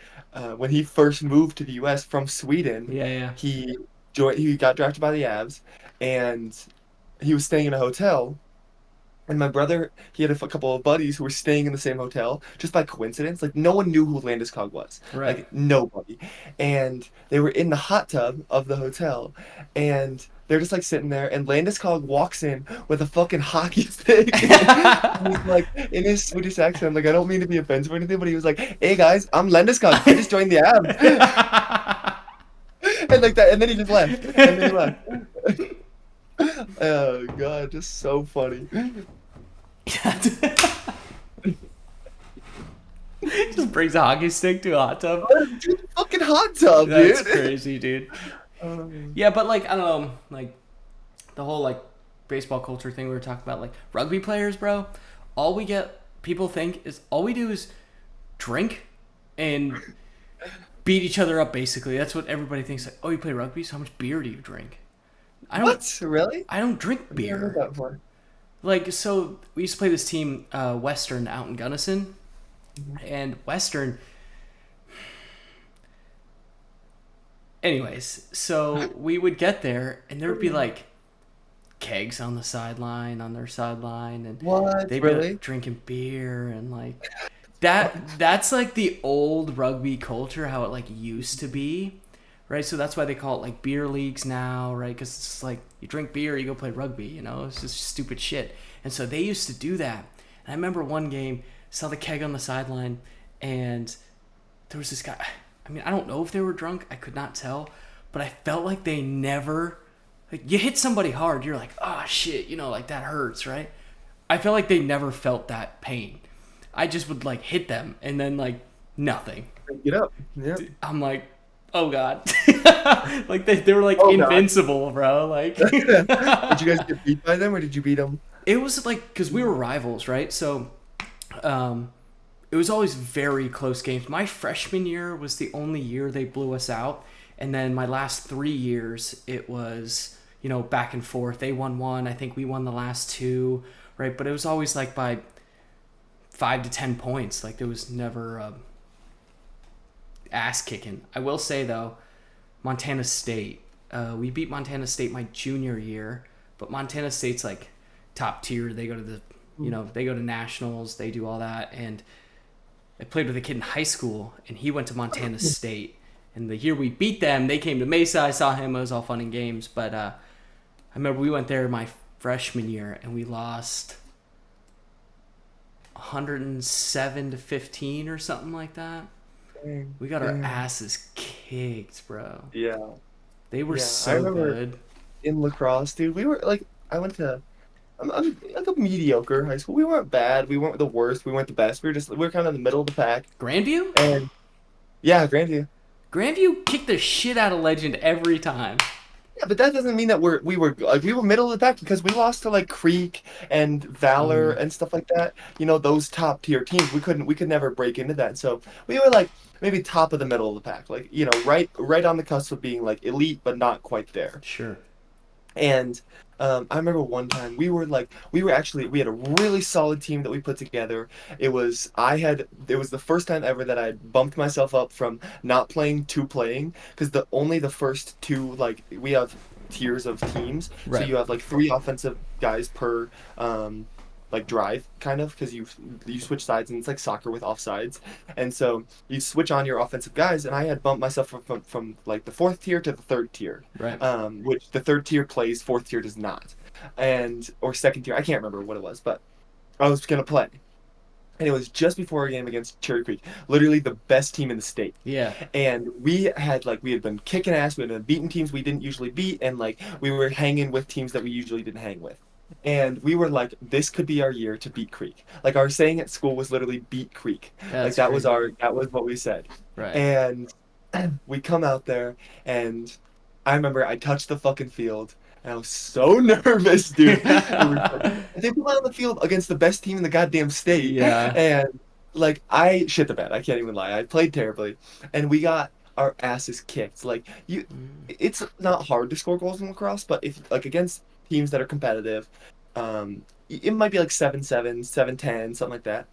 When he first moved to the U.S. from Sweden,
Yeah, yeah.
he he got drafted by the Avs, and he was staying in a hotel. And my brother, he had a couple of buddies who were staying in the same hotel just by coincidence. Like no one knew who Landeskog was,
Right.
like nobody. And they were in the hot tub of the hotel, and they're just like sitting there. And Landeskog walks in with a fucking hockey stick. And he's like in his Swedish accent, like I don't mean to be offensive or anything, but he was like, "Hey guys, I'm Landeskog. I just joined the Avs," and like that. And then he just left. And then he left. Oh god, just so funny.
Just brings a hockey stick to a hot tub.
Dude, fucking hot tub,
That's
dude.
crazy, dude.
Um,
Yeah, but like I don't know, like the whole like baseball culture thing we were talking about, like rugby players, bro. All we get people think is all we do is drink and beat each other up. Basically, that's what everybody thinks. Like, oh, you play rugby, so how much beer do you drink? I don't.
what? Really?
I don't drink
I've never heard
beer.
that before.
Like, so we used to play this team, Western, out in Gunnison, and Western. Anyways, so we would get there, and there would be like kegs on the sideline, on their sideline, and
What?
they'd be
Really?
like, drinking beer and like that. That's like the old rugby culture, how it like used to be, right? So that's why they call it like beer leagues now, right? Because it's like you drink beer, you go play rugby. You know, it's just stupid shit. And so they used to do that. And I remember one game, saw the keg on the sideline, and there was this guy. I mean, I don't know if they were drunk. I could not tell. But I felt like they never... Like, you hit somebody hard, you're like, oh, shit, like, that hurts, right? I felt like they never felt that pain. I just would, like, hit them, and then, like, nothing.
Get up. Yeah.
I'm like, oh, God. Like, they were, like,
Oh,
invincible, bro. Like...
Did you guys get beat by them, or did you beat them?
It was, like, because we were rivals, right? So, it was always very close games. My freshman year was the only year they blew us out. And then my last 3 years, it was... back and forth. They won one. I think we won the last two, right? But it was always like by 5 to 10 points. Like there was never ass kicking. I will say though, Montana State. We beat Montana State my junior year, but Montana State's like top tier. They go to the, they go to nationals. They do all that. And I played with a kid in high school, and he went to Montana State. And the year we beat them, they came to Mesa. I saw him. It was all fun and games. But I remember we went there my freshman year, and we lost 107 to 15 or something like that. We got our asses kicked, bro.
Yeah.
They were
I
so
remember
good.
in lacrosse, dude. We were like, I went to, I'm like a mediocre high school. We weren't bad. We weren't the worst. We weren't the best. We were kind of in the middle of the pack.
Grandview?
And yeah, Grandview.
Grandview kicked the shit out of Legend every time.
Yeah, but that doesn't mean that we were middle of the pack, because we lost to like Creek and Valor and stuff like that. Those top tier teams. We could never break into that. So we were like maybe top of the middle of the pack, like right on the cusp of being like elite, but not quite there.
Sure.
And I remember one time we had a really solid team that we put together. It was the first time ever that I bumped myself up from not playing to playing, because only the first two, like, we have tiers of teams.
Right.
So you have like 3 offensive guys per like drive, kind of, because you switch sides, and it's like soccer with offsides. And so you switch on your offensive guys, and I had bumped myself from like the 4th tier to the 3rd tier,
right?
Which the 3rd tier plays, 4th tier does not, or 2nd tier, I can't remember what it was, but I was gonna play. And it was just before a game against Cherry Creek, literally the best team in the state.
Yeah.
And we had been kicking ass, we had been beating teams we didn't usually beat, and like we were hanging with teams that we usually didn't hang with. And we were like, this could be our year to beat Creek. Like, our saying at school was literally beat Creek.
Yeah,
like that was what we said.
Right.
And we come out there, and I remember I touched the fucking field, and I was so nervous, dude. They put on the field against the best team in the goddamn state.
Yeah.
And like, I shit the bed. I can't even lie. I played terribly, and we got our asses kicked. Like, it's not hard to score goals in lacrosse, but if like against teams that are competitive, it might be like 7-7, 7-10, something like that.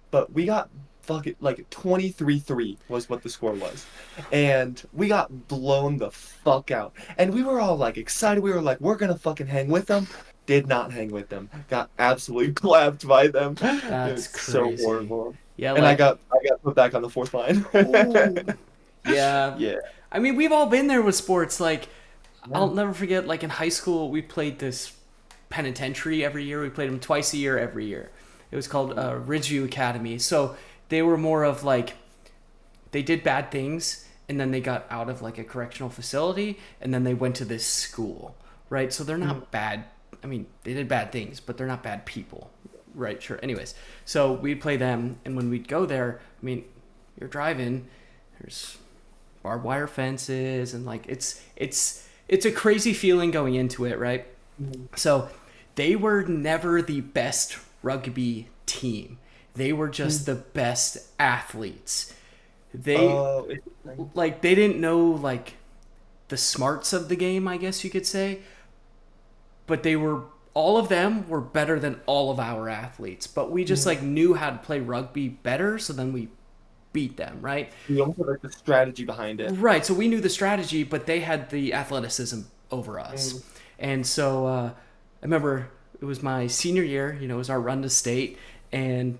But we got fucking like 23-3 was what the score was, and we got blown the fuck out. And we were all like excited. We were like, we're gonna fucking hang with them. Did not hang with them. Got absolutely clapped by them.
That's
So
crazy.
horrible.
Yeah.
And I got put back on the 4th line.
Yeah.
Yeah.
I mean, we've all been there with sports. Like, I'll never forget, like, in high school, we played this penitentiary every year. We played them twice a year every year. It was called Ridgeview Academy. So they were more of, like, they did bad things, and then they got out of, like, a correctional facility, and then they went to this school, right? So they're not bad. I mean, they did bad things, but they're not bad people, right? Sure. Anyways, so we'd play them, and when we'd go there, I mean, you're driving, there's barbed wire fences, and, like, it's a crazy feeling going into it, right? So they were never the best rugby team. They were just the best athletes. They they didn't know like the smarts of the game, I guess you could say. But all of them were better than all of our athletes. But we just like knew how to play rugby better, so then we beat them, right?
You almost had like the strategy behind it.
Right, so we knew the strategy, but they had the athleticism over us. And so I remember it was my senior year, it was our run to state, and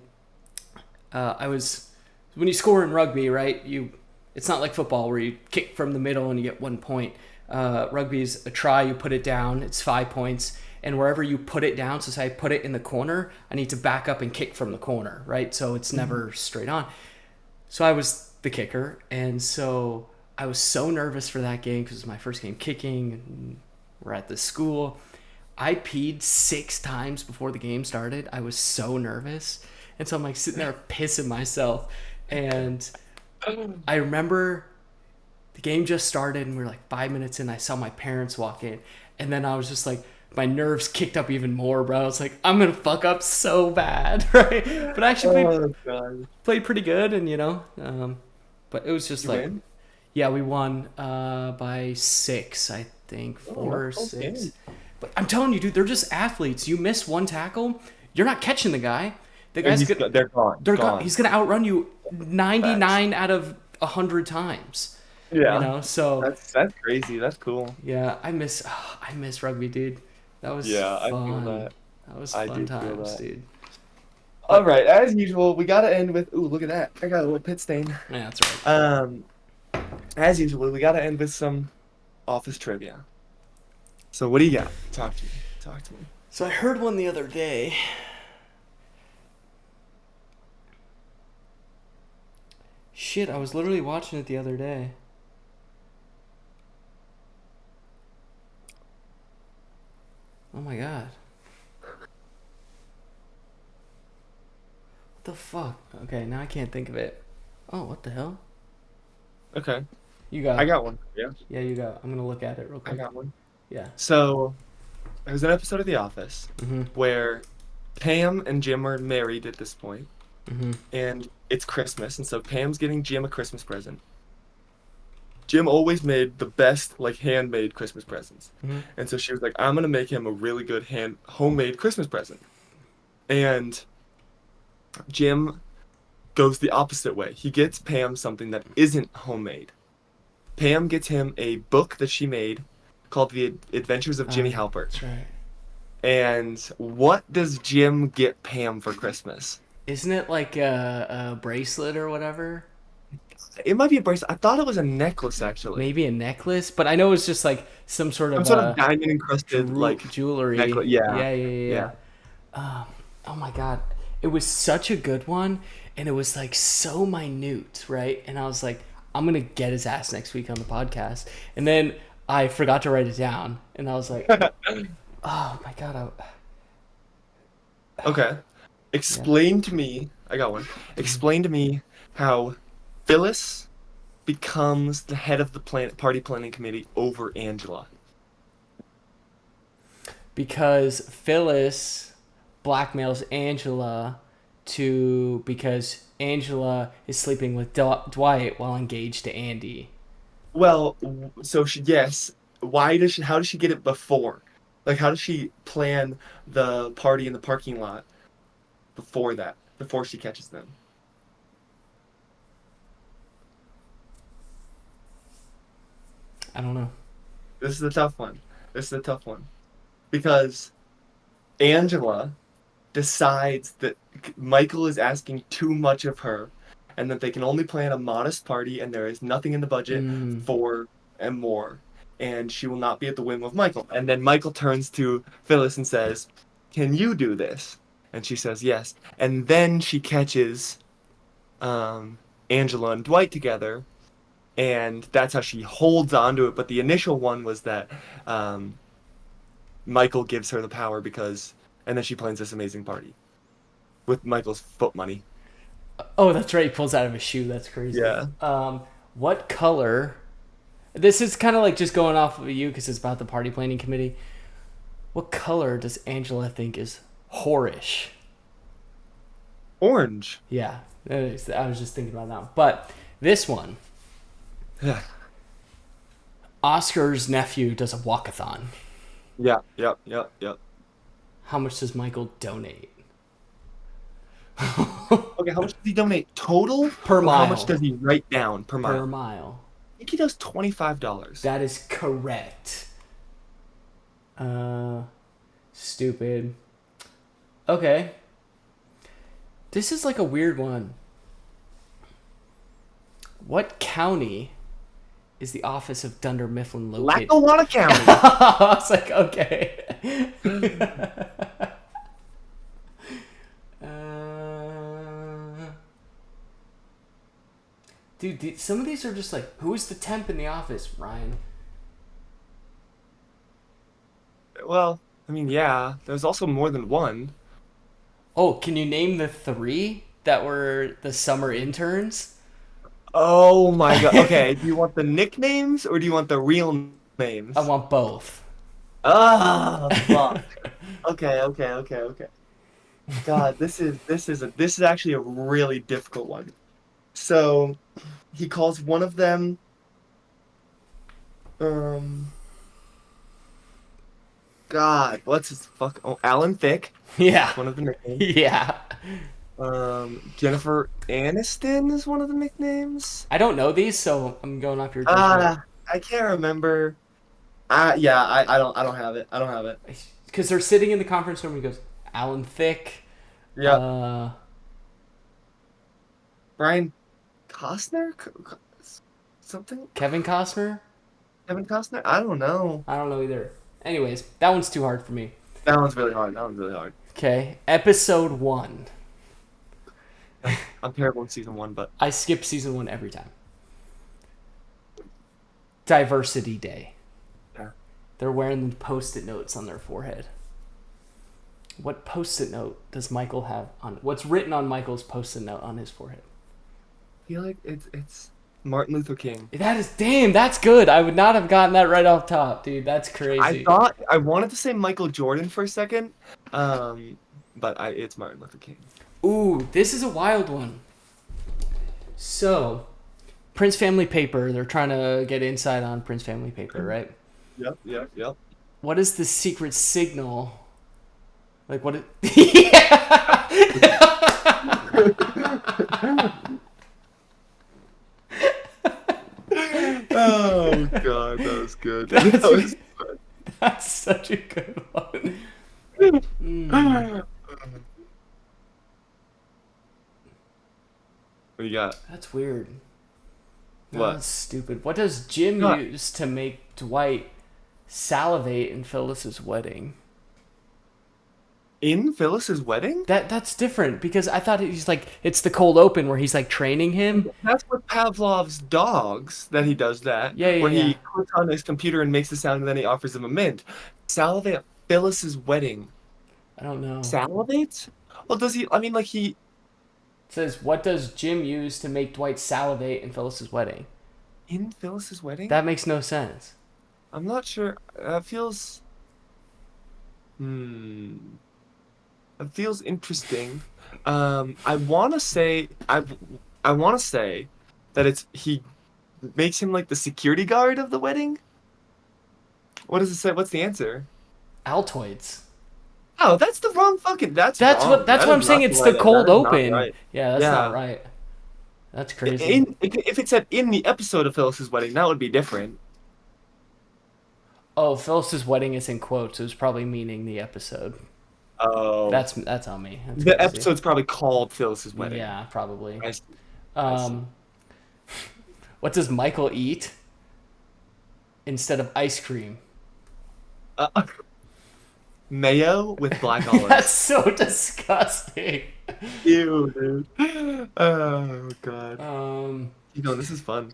when you score in rugby, right, it's not like football where you kick from the middle and you get 1 point. Rugby is a try, you put it down, it's 5 points, and wherever you put it down, so say I put it in the corner, I need to back up and kick from the corner, right? So it's never straight on. So I was the kicker, and so I was so nervous for that game because it was my first game kicking, and we're at the school. I peed 6 times before the game started. I was so nervous. And so I'm like sitting there pissing myself. And I remember the game just started and we were like 5 minutes in. I saw my parents walk in. And then I was just like, my nerves kicked up even more, bro. I was like, I'm going to fuck up so bad, right? But I actually played pretty good, and but it was just
You
like,
win?
yeah, we won by 6, I think, 4 or
Okay.
6. But I'm telling you, dude, they're just athletes. You miss one tackle, you're not catching the guy. The
And
guy's good.
they're gone. Gone.
He's gonna outrun you
Facts.
99 out of 100 times.
Yeah.
So
That's crazy. That's cool.
yeah, I miss rugby, dude. That was
Yeah, I feel
fun.
that.
That was
I
fun
do feel
times,
that.
dude.
All
But
right, as usual, we gotta end with. Ooh, look at that! I got a little pit stain.
yeah, that's right.
Um, as usual, we gotta end with some office trivia. So, what do you got? Talk to me. Talk to me.
So I heard one the other day. Shit, I was literally watching it the other day. Oh my god. What the fuck? Okay, now I can't think of it. Oh, what the hell?
Okay,
You go.
I got one. Yeah,
Yeah, you go. I'm gonna look at it real
I
quick.
got one.
Yeah.
So, there was an episode of The Office
Mhm.
where Pam and Jim are married at this point,
Mhm.
and it's Christmas, and so Pam's getting Jim a Christmas present. Jim always made the best, like, handmade Christmas presents.
Mhm.
And so she was like, I'm gonna make him a really good homemade Christmas present. And Jim goes the opposite way. He gets Pam something that isn't homemade. Pam gets him a book that she made called The Adventures of Jimmy Halpert.
That's right.
And what does Jim get Pam for Christmas?
Isn't it like a bracelet or whatever?
It might be a bracelet. I thought it was a necklace, actually.
Maybe a necklace, but I know it's just like some sort
Some
of
sort of diamond encrusted, like,
jewelry.
necklace. Yeah.
Yeah.
Yeah.
Oh my god, it was such a good one, and it was like so minute, right? And I was like, I'm gonna get his ass next week on the podcast, and then I forgot to write it down, and I was like, oh my god,
Okay.
yeah.
Explain to me, I got one. Explain to me how Phyllis becomes the head of the party planning committee over Angela.
Because Phyllis blackmails Angela because Angela is sleeping with Dwight while engaged to Andy.
Well, so yes, how does she get it before? Like, how does she plan the party in the parking lot before that, before she catches them?
I don't know.
This is a tough one. This is a tough one. Because Angela decides that Michael is asking too much of her and that they can only plan a modest party and there is nothing in the budget
Mm.
for and more. And she will not be at the whim of Michael. And then Michael turns to Phyllis and says, Can you do this? And she says, Yes. And then she catches Angela and Dwight together. And that's how she holds on to it. But the initial one was that Michael gives her the power and then she plans this amazing party with Michael's foot money.
Oh, that's right. He pulls out of his shoe. That's crazy.
Yeah.
What color? This is kind of like just going off of you because it's about the party planning committee. What color does Angela think is whorish?
Orange.
Yeah, I was just thinking about that one. But this one,
Yeah.
Oscar's nephew does a walkathon.
Yeah. Yep. Yep. Yep.
How much does Michael donate?
Okay, how much does he donate total?
Per
Or how much
mile.
does he write down per mile?
Per mile.
I think he does $25.
That is correct. Stupid. Okay. This is like a weird one. What county is the office of Dunder Mifflin located?
Lackawanna County.
I was like, okay. Dude, some of these are just like, who's the temp in the office, Ryan?
Well, I mean, yeah. There's also more than one.
Oh, can you name the three that were the summer interns?
Oh my God. Okay, do you want the nicknames or do you want the real
I
names?
want both.
Ah, fuck. Okay. God, this is actually a really difficult one. So he calls one of them um God, what's his fuck Alan Thicke.
Yeah.
That's one of the nicknames.
Yeah.
Jennifer Aniston is one of the nicknames.
I don't know these, so I'm going off your judgment.
I can't remember. Yeah, I don't have it. I don't have it.
Because they're sitting in the conference room and he goes, Alan Thicke,
Yep. Brian Costner? Something?
Kevin Costner?
Kevin Costner? I don't know.
I don't know either. Anyways, that one's too hard for me.
That one's really hard. That one's really hard.
Okay, episode 1.
I'm terrible in season 1, but
I skip season 1 every time. Diversity Day.
yeah.
They're wearing the post-it notes on their forehead. What post-it note does Michael have on? What's written on Michael's post-it note on his forehead?
I feel like it's Martin Luther King.
That is, damn, that's good. I would not have gotten that right off top, dude. That's crazy.
I wanted to say Michael Jordan for a second, but it's Martin Luther King.
Ooh, this is a wild one. So, Prince Family Paper, they're trying to get insight on Prince Family Paper, right?
Yep.
What is the secret signal? Like, what it... Yeah!
Oh God, that was good.
That's such a good one.
What do you got?
That's weird.
What?
That's stupid. What does Jim
What?
use to make Dwight salivate in Phyllis's wedding?
In Phyllis's wedding?
That's different because I thought he's like, it's the cold open where he's like training him.
That's with Pavlov's dogs that he does that.
Yeah,
Where
yeah.
he clicks on his computer and makes the sound and then he offers him a mint. Salivate at Phyllis's wedding.
I don't know.
Salivate? Well, does he? I mean, like he.
It says, what does Jim use to make Dwight salivate in Phyllis's wedding?
In Phyllis's wedding?
That makes no sense.
I'm not sure. That feels. It feels interesting. I want to say I want to say that he makes him like the security guard of the wedding. What does it say? What's the answer?
Altoids.
Oh, that's the wrong fucking. That's wrong.
What
That
I'm
is
saying.
not
It's
right.
the cold
That is not
open.
right.
Yeah, that's
Yeah.
not right. That's crazy.
If it said in the episode of Phyllis's wedding, that would be different.
Oh, Phyllis's wedding is in quotes. It was probably meaning the episode.
Oh,
That's on me. That's
the
crazy.
episode's probably called Phyllis's wedding.
Yeah, probably.
I see.
What does Michael eat instead of ice cream?
Mayo with black olives.
That's so disgusting.
Ew, dude. Oh God. This is fun.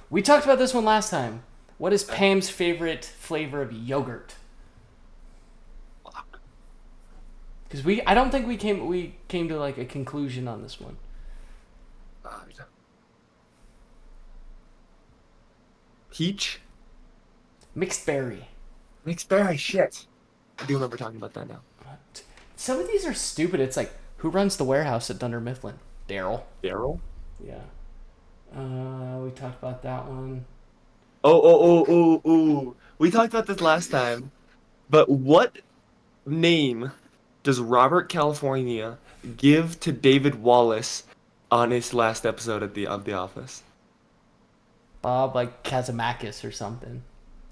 We talked about this one last time. What is Pam's favorite flavor of yogurt? Because I don't think we came to like a conclusion on this one.
Peach?
Mixed berry.
Mixed berry, shit. I do remember talking about that now.
Some of these are stupid. It's like, who runs the warehouse at Dunder Mifflin? Daryl.
Daryl?
Yeah. We talked about that one.
Oh. We talked about this last time. But what name does Robert California give to David Wallace on his last episode of The Office?
Bob, like Kazamakis or something.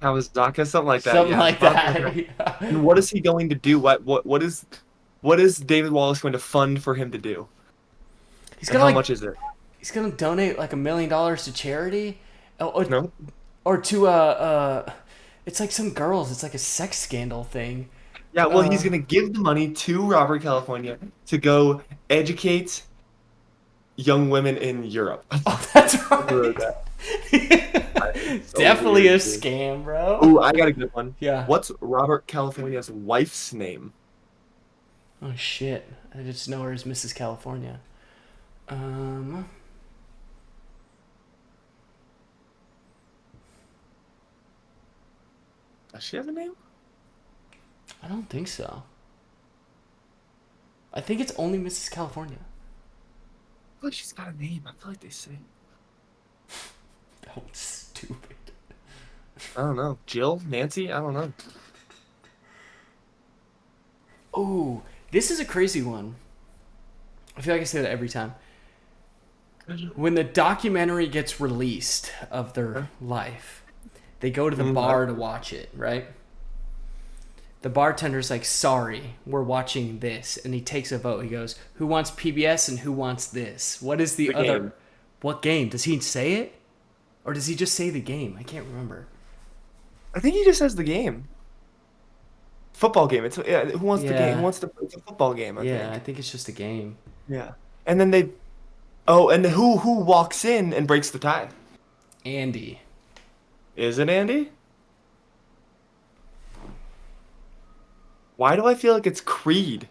Kawasaki, something like that.
Something
yeah.
like that. Yeah.
And what is he going to do? What is David Wallace going to fund for him to do?
He's
And
gonna
how
like
much is it?
He's gonna donate like $1 million to charity,
No.
or to it's like some girls. It's like a sex scandal thing.
Yeah, well, he's
Uh,
gonna give the money to Robert California to go educate young women in Europe.
oh, that's
Who wrote
right.
that? So
Definitely a
weird, dude.
scam, bro.
Ooh, I got a good one.
Yeah.
What's Robert California's wife's name?
Oh shit. I just know her as Mrs. California. Um,
Does she have a name?
I don't think so. I think it's only Mrs. California.
I feel like she's got a name. I feel like they say.
Oh, stupid.
I don't know. Jill? Nancy? I don't know.
Oh, this is a crazy one. I feel like I say that every time. When the documentary gets released of their life, they go to the bar to watch it, right? The bartender's like, sorry, we're watching this. And he takes a vote. He goes, who wants PBS and who wants this? What is the other...
Game.
What game? Does he say it? Or does he just say the game? I can't remember.
I think he just says the game. Football game. It's yeah, who wants the game? Who
Yeah.
wants to? It's a football game, I
Yeah, I
think.
think it's just a game.
Yeah. And then they. Oh, and who walks in and breaks the tie?
Andy.
Is it Andy? Why do I feel like it's Creed?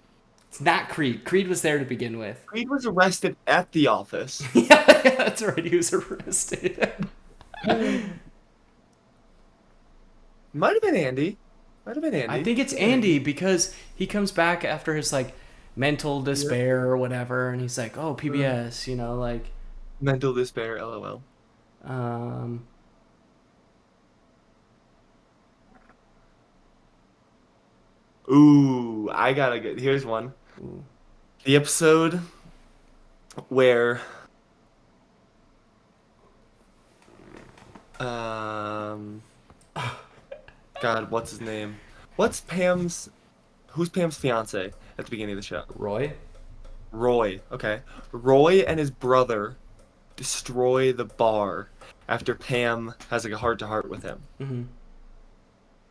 It's not Creed. Creed was there to begin with.
Creed was arrested at the office.
Yeah, that's right. He was arrested.
Might have been Andy. Might have been
I
Andy.
think it's Andy because he comes back after his like mental
Yeah.
despair or whatever, and he's like, "Oh,
Uh,
PBS," like,
Mental despair. LOL.
um,
Ooh, I gotta get. Here's one.
ooh.
The episode where um God, what's his name? What's Pam's who's Pam's fiance at the beginning of the show?
Roy.
Roy. Okay. Roy and his brother destroy the bar after Pam has like a heart to heart with him.
Hmm.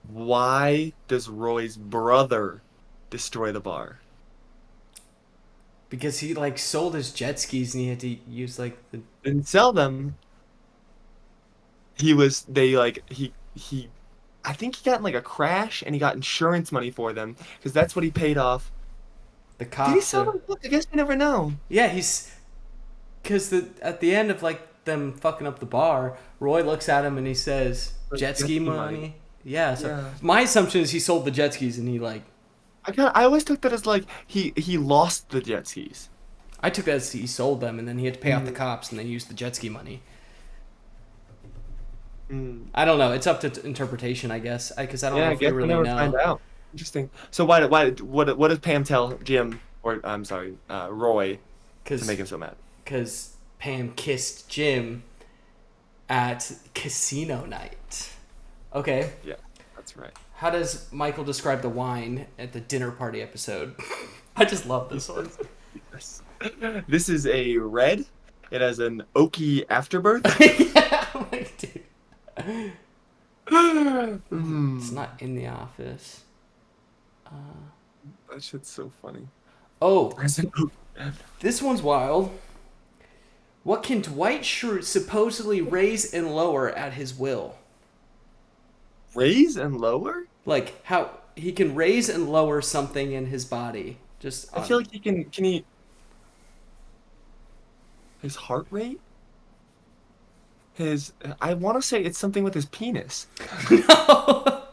Why does Roy's brother destroy the bar?
Because he like sold his jet skis and he had to use like the.
Didn't sell them. He was they like he I think he got in like a crash and he got insurance money for them because that's what he paid off.
The
Did he
cops.
sell them? I guess you never know.
Yeah, he's because at the end of like them fucking up the bar, Roy looks at him and he says,
Like,
"Jet ski money." Yeah. So
Yeah.
my assumption is he sold the jet skis and he like.
I always took that as like he lost the jet skis.
I took that as he sold them and then he had to pay off the
Mm.
cops and then use the jet ski money.
Mm.
I don't know. It's up to interpretation, I guess. Because I don't
Yeah,
know
I
if we
guess we'll
really
never
know.
find out. Interesting. So what does Pam tell Jim or I'm sorry, Roy to make him so mad?
Because Pam kissed Jim at casino night. Okay.
Yeah, that's right.
How does Michael describe the wine at the dinner party episode? I just love this one.
Yes. This is a red. It has an oaky afterbirth.
Yeah, I'm like, dude. It's
Mm,
not in the office.
that shit's so funny.
Oh,
There's an oaky after-
this one's wild. What can Dwight Schrute supposedly raise and lower at his will?
Raise and lower?
Like how he can raise and lower something in his body. Just
I feel like he can he his heart rate? His I want to say it's something with his penis.
no.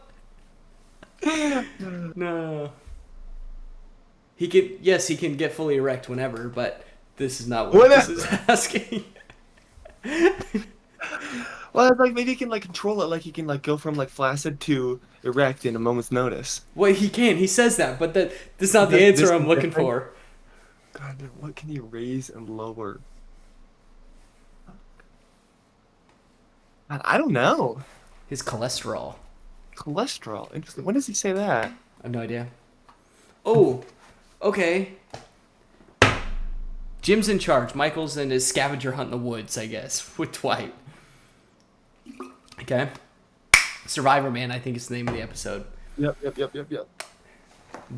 No. He can yes, he can get fully erect whenever, but this is not what this is asking.
Well, it's like maybe he can like control it, like he can like go from like flaccid to erect in a moment's notice.
Well, he can. He says that, but that's not the
This
answer
is
I'm looking
different.
for.
God, what can he raise and lower? God, I don't know.
His cholesterol.
Cholesterol. Interesting. When does he say that?
I have no idea. Oh, okay. Jim's in charge. Michael's in his scavenger hunt in the woods, I guess, with Dwight. Okay. Survivor Man, I think is the name of the episode.
Yep.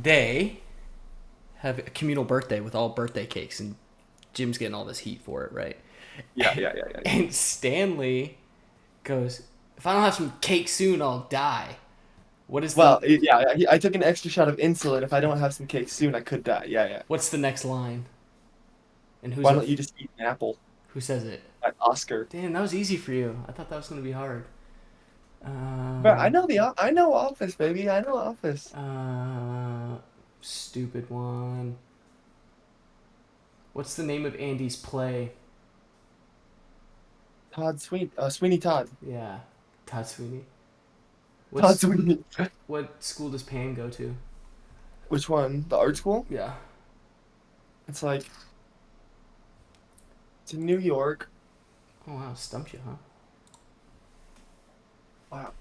They have a communal birthday with all birthday cakes, and Jim's getting all this heat for it, right?
Yeah.
And Stanley goes, "If I don't have some cake soon, I'll die." What is
Well,
the
yeah, I took an extra shot of insulin. If I don't have some cake soon, I could die. Yeah.
What's the next line? And
Why don't you just eat an apple?
who says it?
At Oscar.
Damn, that was easy for you. I thought that was gonna be hard.
But I know Office, baby. I know Office.
Stupid one. What's the name of Andy's play?
Sweeney Todd.
Yeah, Todd Sweeney.
Todd Sweeney.
What school does Pam go to?
Which one? The art school?
Yeah.
It's like it's in New York.
Oh wow, stumped you, huh?
Wow.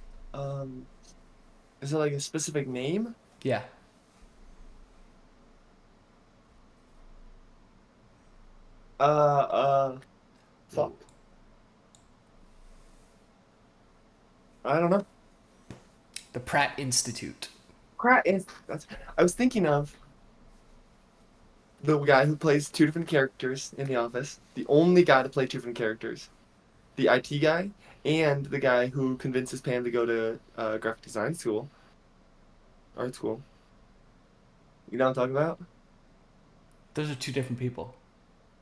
Is it like a specific name?
Yeah.
Fuck. I don't know.
The Pratt Institute.
I was thinking of the guy who plays two different characters in The Office. The only guy to play two different characters. The IT guy and the guy who convinces Pam to go to graphic design school. Art school. You know what I'm talking about?
Those are two different people.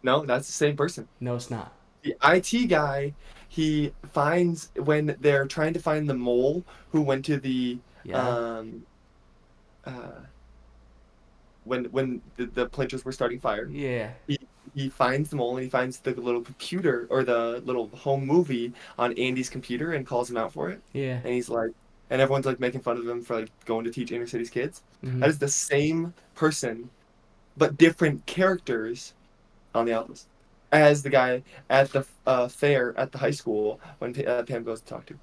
No, that's the same person.
No, it's not.
The IT guy, he finds when they're trying to find the mole who went to the
Yeah.
uh when the planters were starting fire.
Yeah.
He he finds the mole and he finds the little computer or the little home movie on Andy's computer and calls him out for it.
Yeah.
And he's like, and everyone's like making fun of him for like going to teach inner city's kids.
Mm-hmm.
That is the same person, but different characters on The Office as the guy at the fair at the high school when Pam goes to talk to.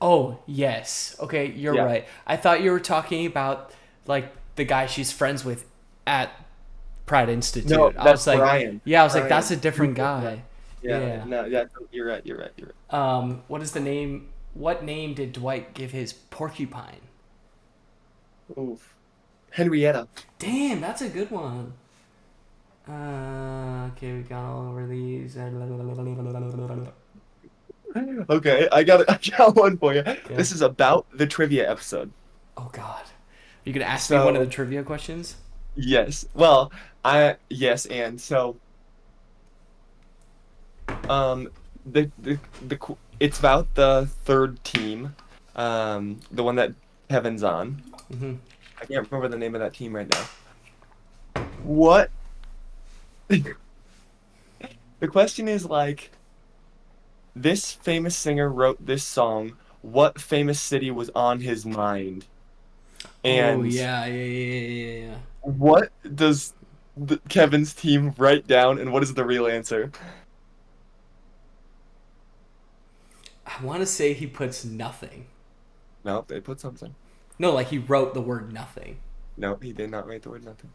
Oh, yes. Okay, you're
Yeah.
right. I thought you were talking about like the guy she's friends with at Pratt Institute.
No,
I
that's
was like,
Brian.
yeah, I was like,
Brian.
that's a different guy.
Yeah. No, yeah, you're right.
What is the name? What name did Dwight give his porcupine?
Oof. Henrietta.
Damn, that's a good one. Okay, we got all over these.
Okay, I got one for you.
Yeah.
This is about the trivia episode.
Oh God, are you gonna ask me one of the trivia questions?
Yes. Well, yes, and so it's about the third team, the one that Kevin's on.
Mm-hmm.
I can't remember the name of that team right now. What? The question is like, this famous singer wrote this song. What famous city was on his mind? And
Oh yeah.
what does Kevin's team write down, and what is the real answer?
I want to say he puts nothing.
No, they put something.
No, like he wrote the word nothing.
No, he did not write the word nothing.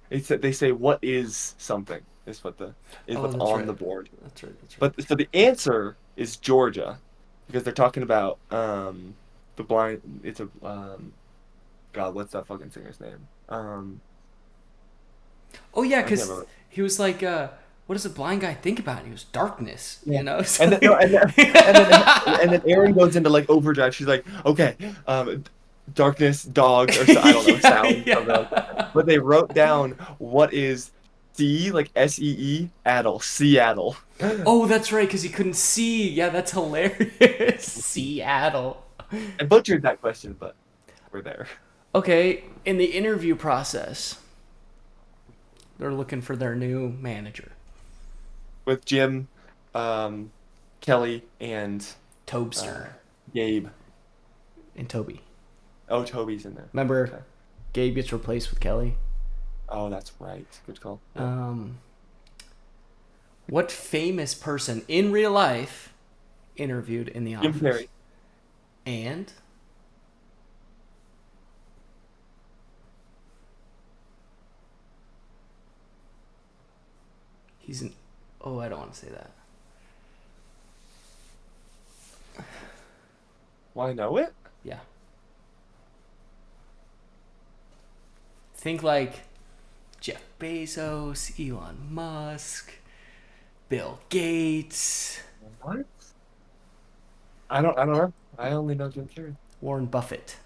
They say what is something is what's
that's
on
right.
the board.
That's right.
But so the answer is Georgia, because they're talking about the blind. It's a God, what's that fucking singer's name?
Oh yeah,
I can't
because
remember.
he was like, what does a blind guy think about? And he was darkness,
Yeah.
you know.
And then, no, and then Erin goes into like overdrive. She's like, okay, darkness, dog, or so, I don't know, sound.
Yeah.
Something like that. But they wrote down what is like SEE, Seattle.
Oh, that's right, because he couldn't see. Yeah, that's hilarious. Seattle.
I butchered that question, but we're there.
Okay, in the interview process, they're looking for their new manager,
With Jim, Kelly, and
Tobster,
Gabe.
and Toby.
Oh, Toby's in there.
Remember,
Okay.
Gabe gets replaced with Kelly.
Oh, that's right. Good call. Yeah.
What famous person in real life interviewed in the
Jim
office?
Carrey.
And He's an. Oh, I don't want to say that.
Why know it?
Yeah. Think like Jeff Bezos, Elon Musk, Bill Gates,
What? I don't know. I only know Jim Carrey.
Warren Buffett.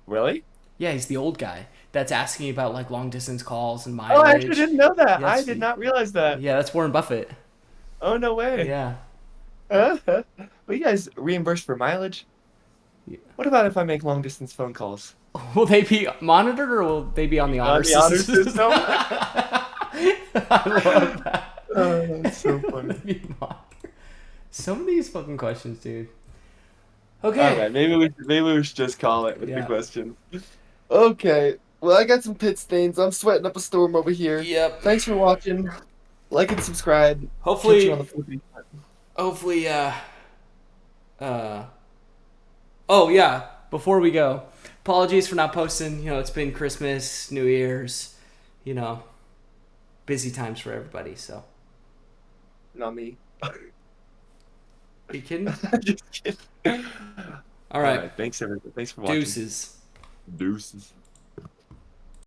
Really?
Yeah, he's the old guy that's asking about like long distance calls and
Oh, I actually
mileage.
didn't know that.
Yeah,
I
that's
did not realize that.
yeah, that's Warren Buffett.
Oh, no way.
Yeah.
But you guys reimburse for mileage?
Yeah.
What about if I make long distance phone calls?
Will they be monitored or will they be on the honor
On the honor
system?
system?
I love that.
Oh, that's so funny.
Be monitored. Some of these fucking questions, dude.
All
Okay.
right, maybe we should just call it with the
Yeah.
question. Okay. Well, I got some pit stains. I'm sweating up a storm over here.
Yep.
Thanks for watching. Like and subscribe. Catch
Hopefully,
you on the flippity.
hopefully, uh, oh yeah, before we go, apologies for not posting. You know, it's been Christmas, New Year's, you know, busy times for everybody. So,
Not me.
you kidding?
Just kidding.
All right.
Thanks everyone. Thanks for watching.
Deuces.
Deuces.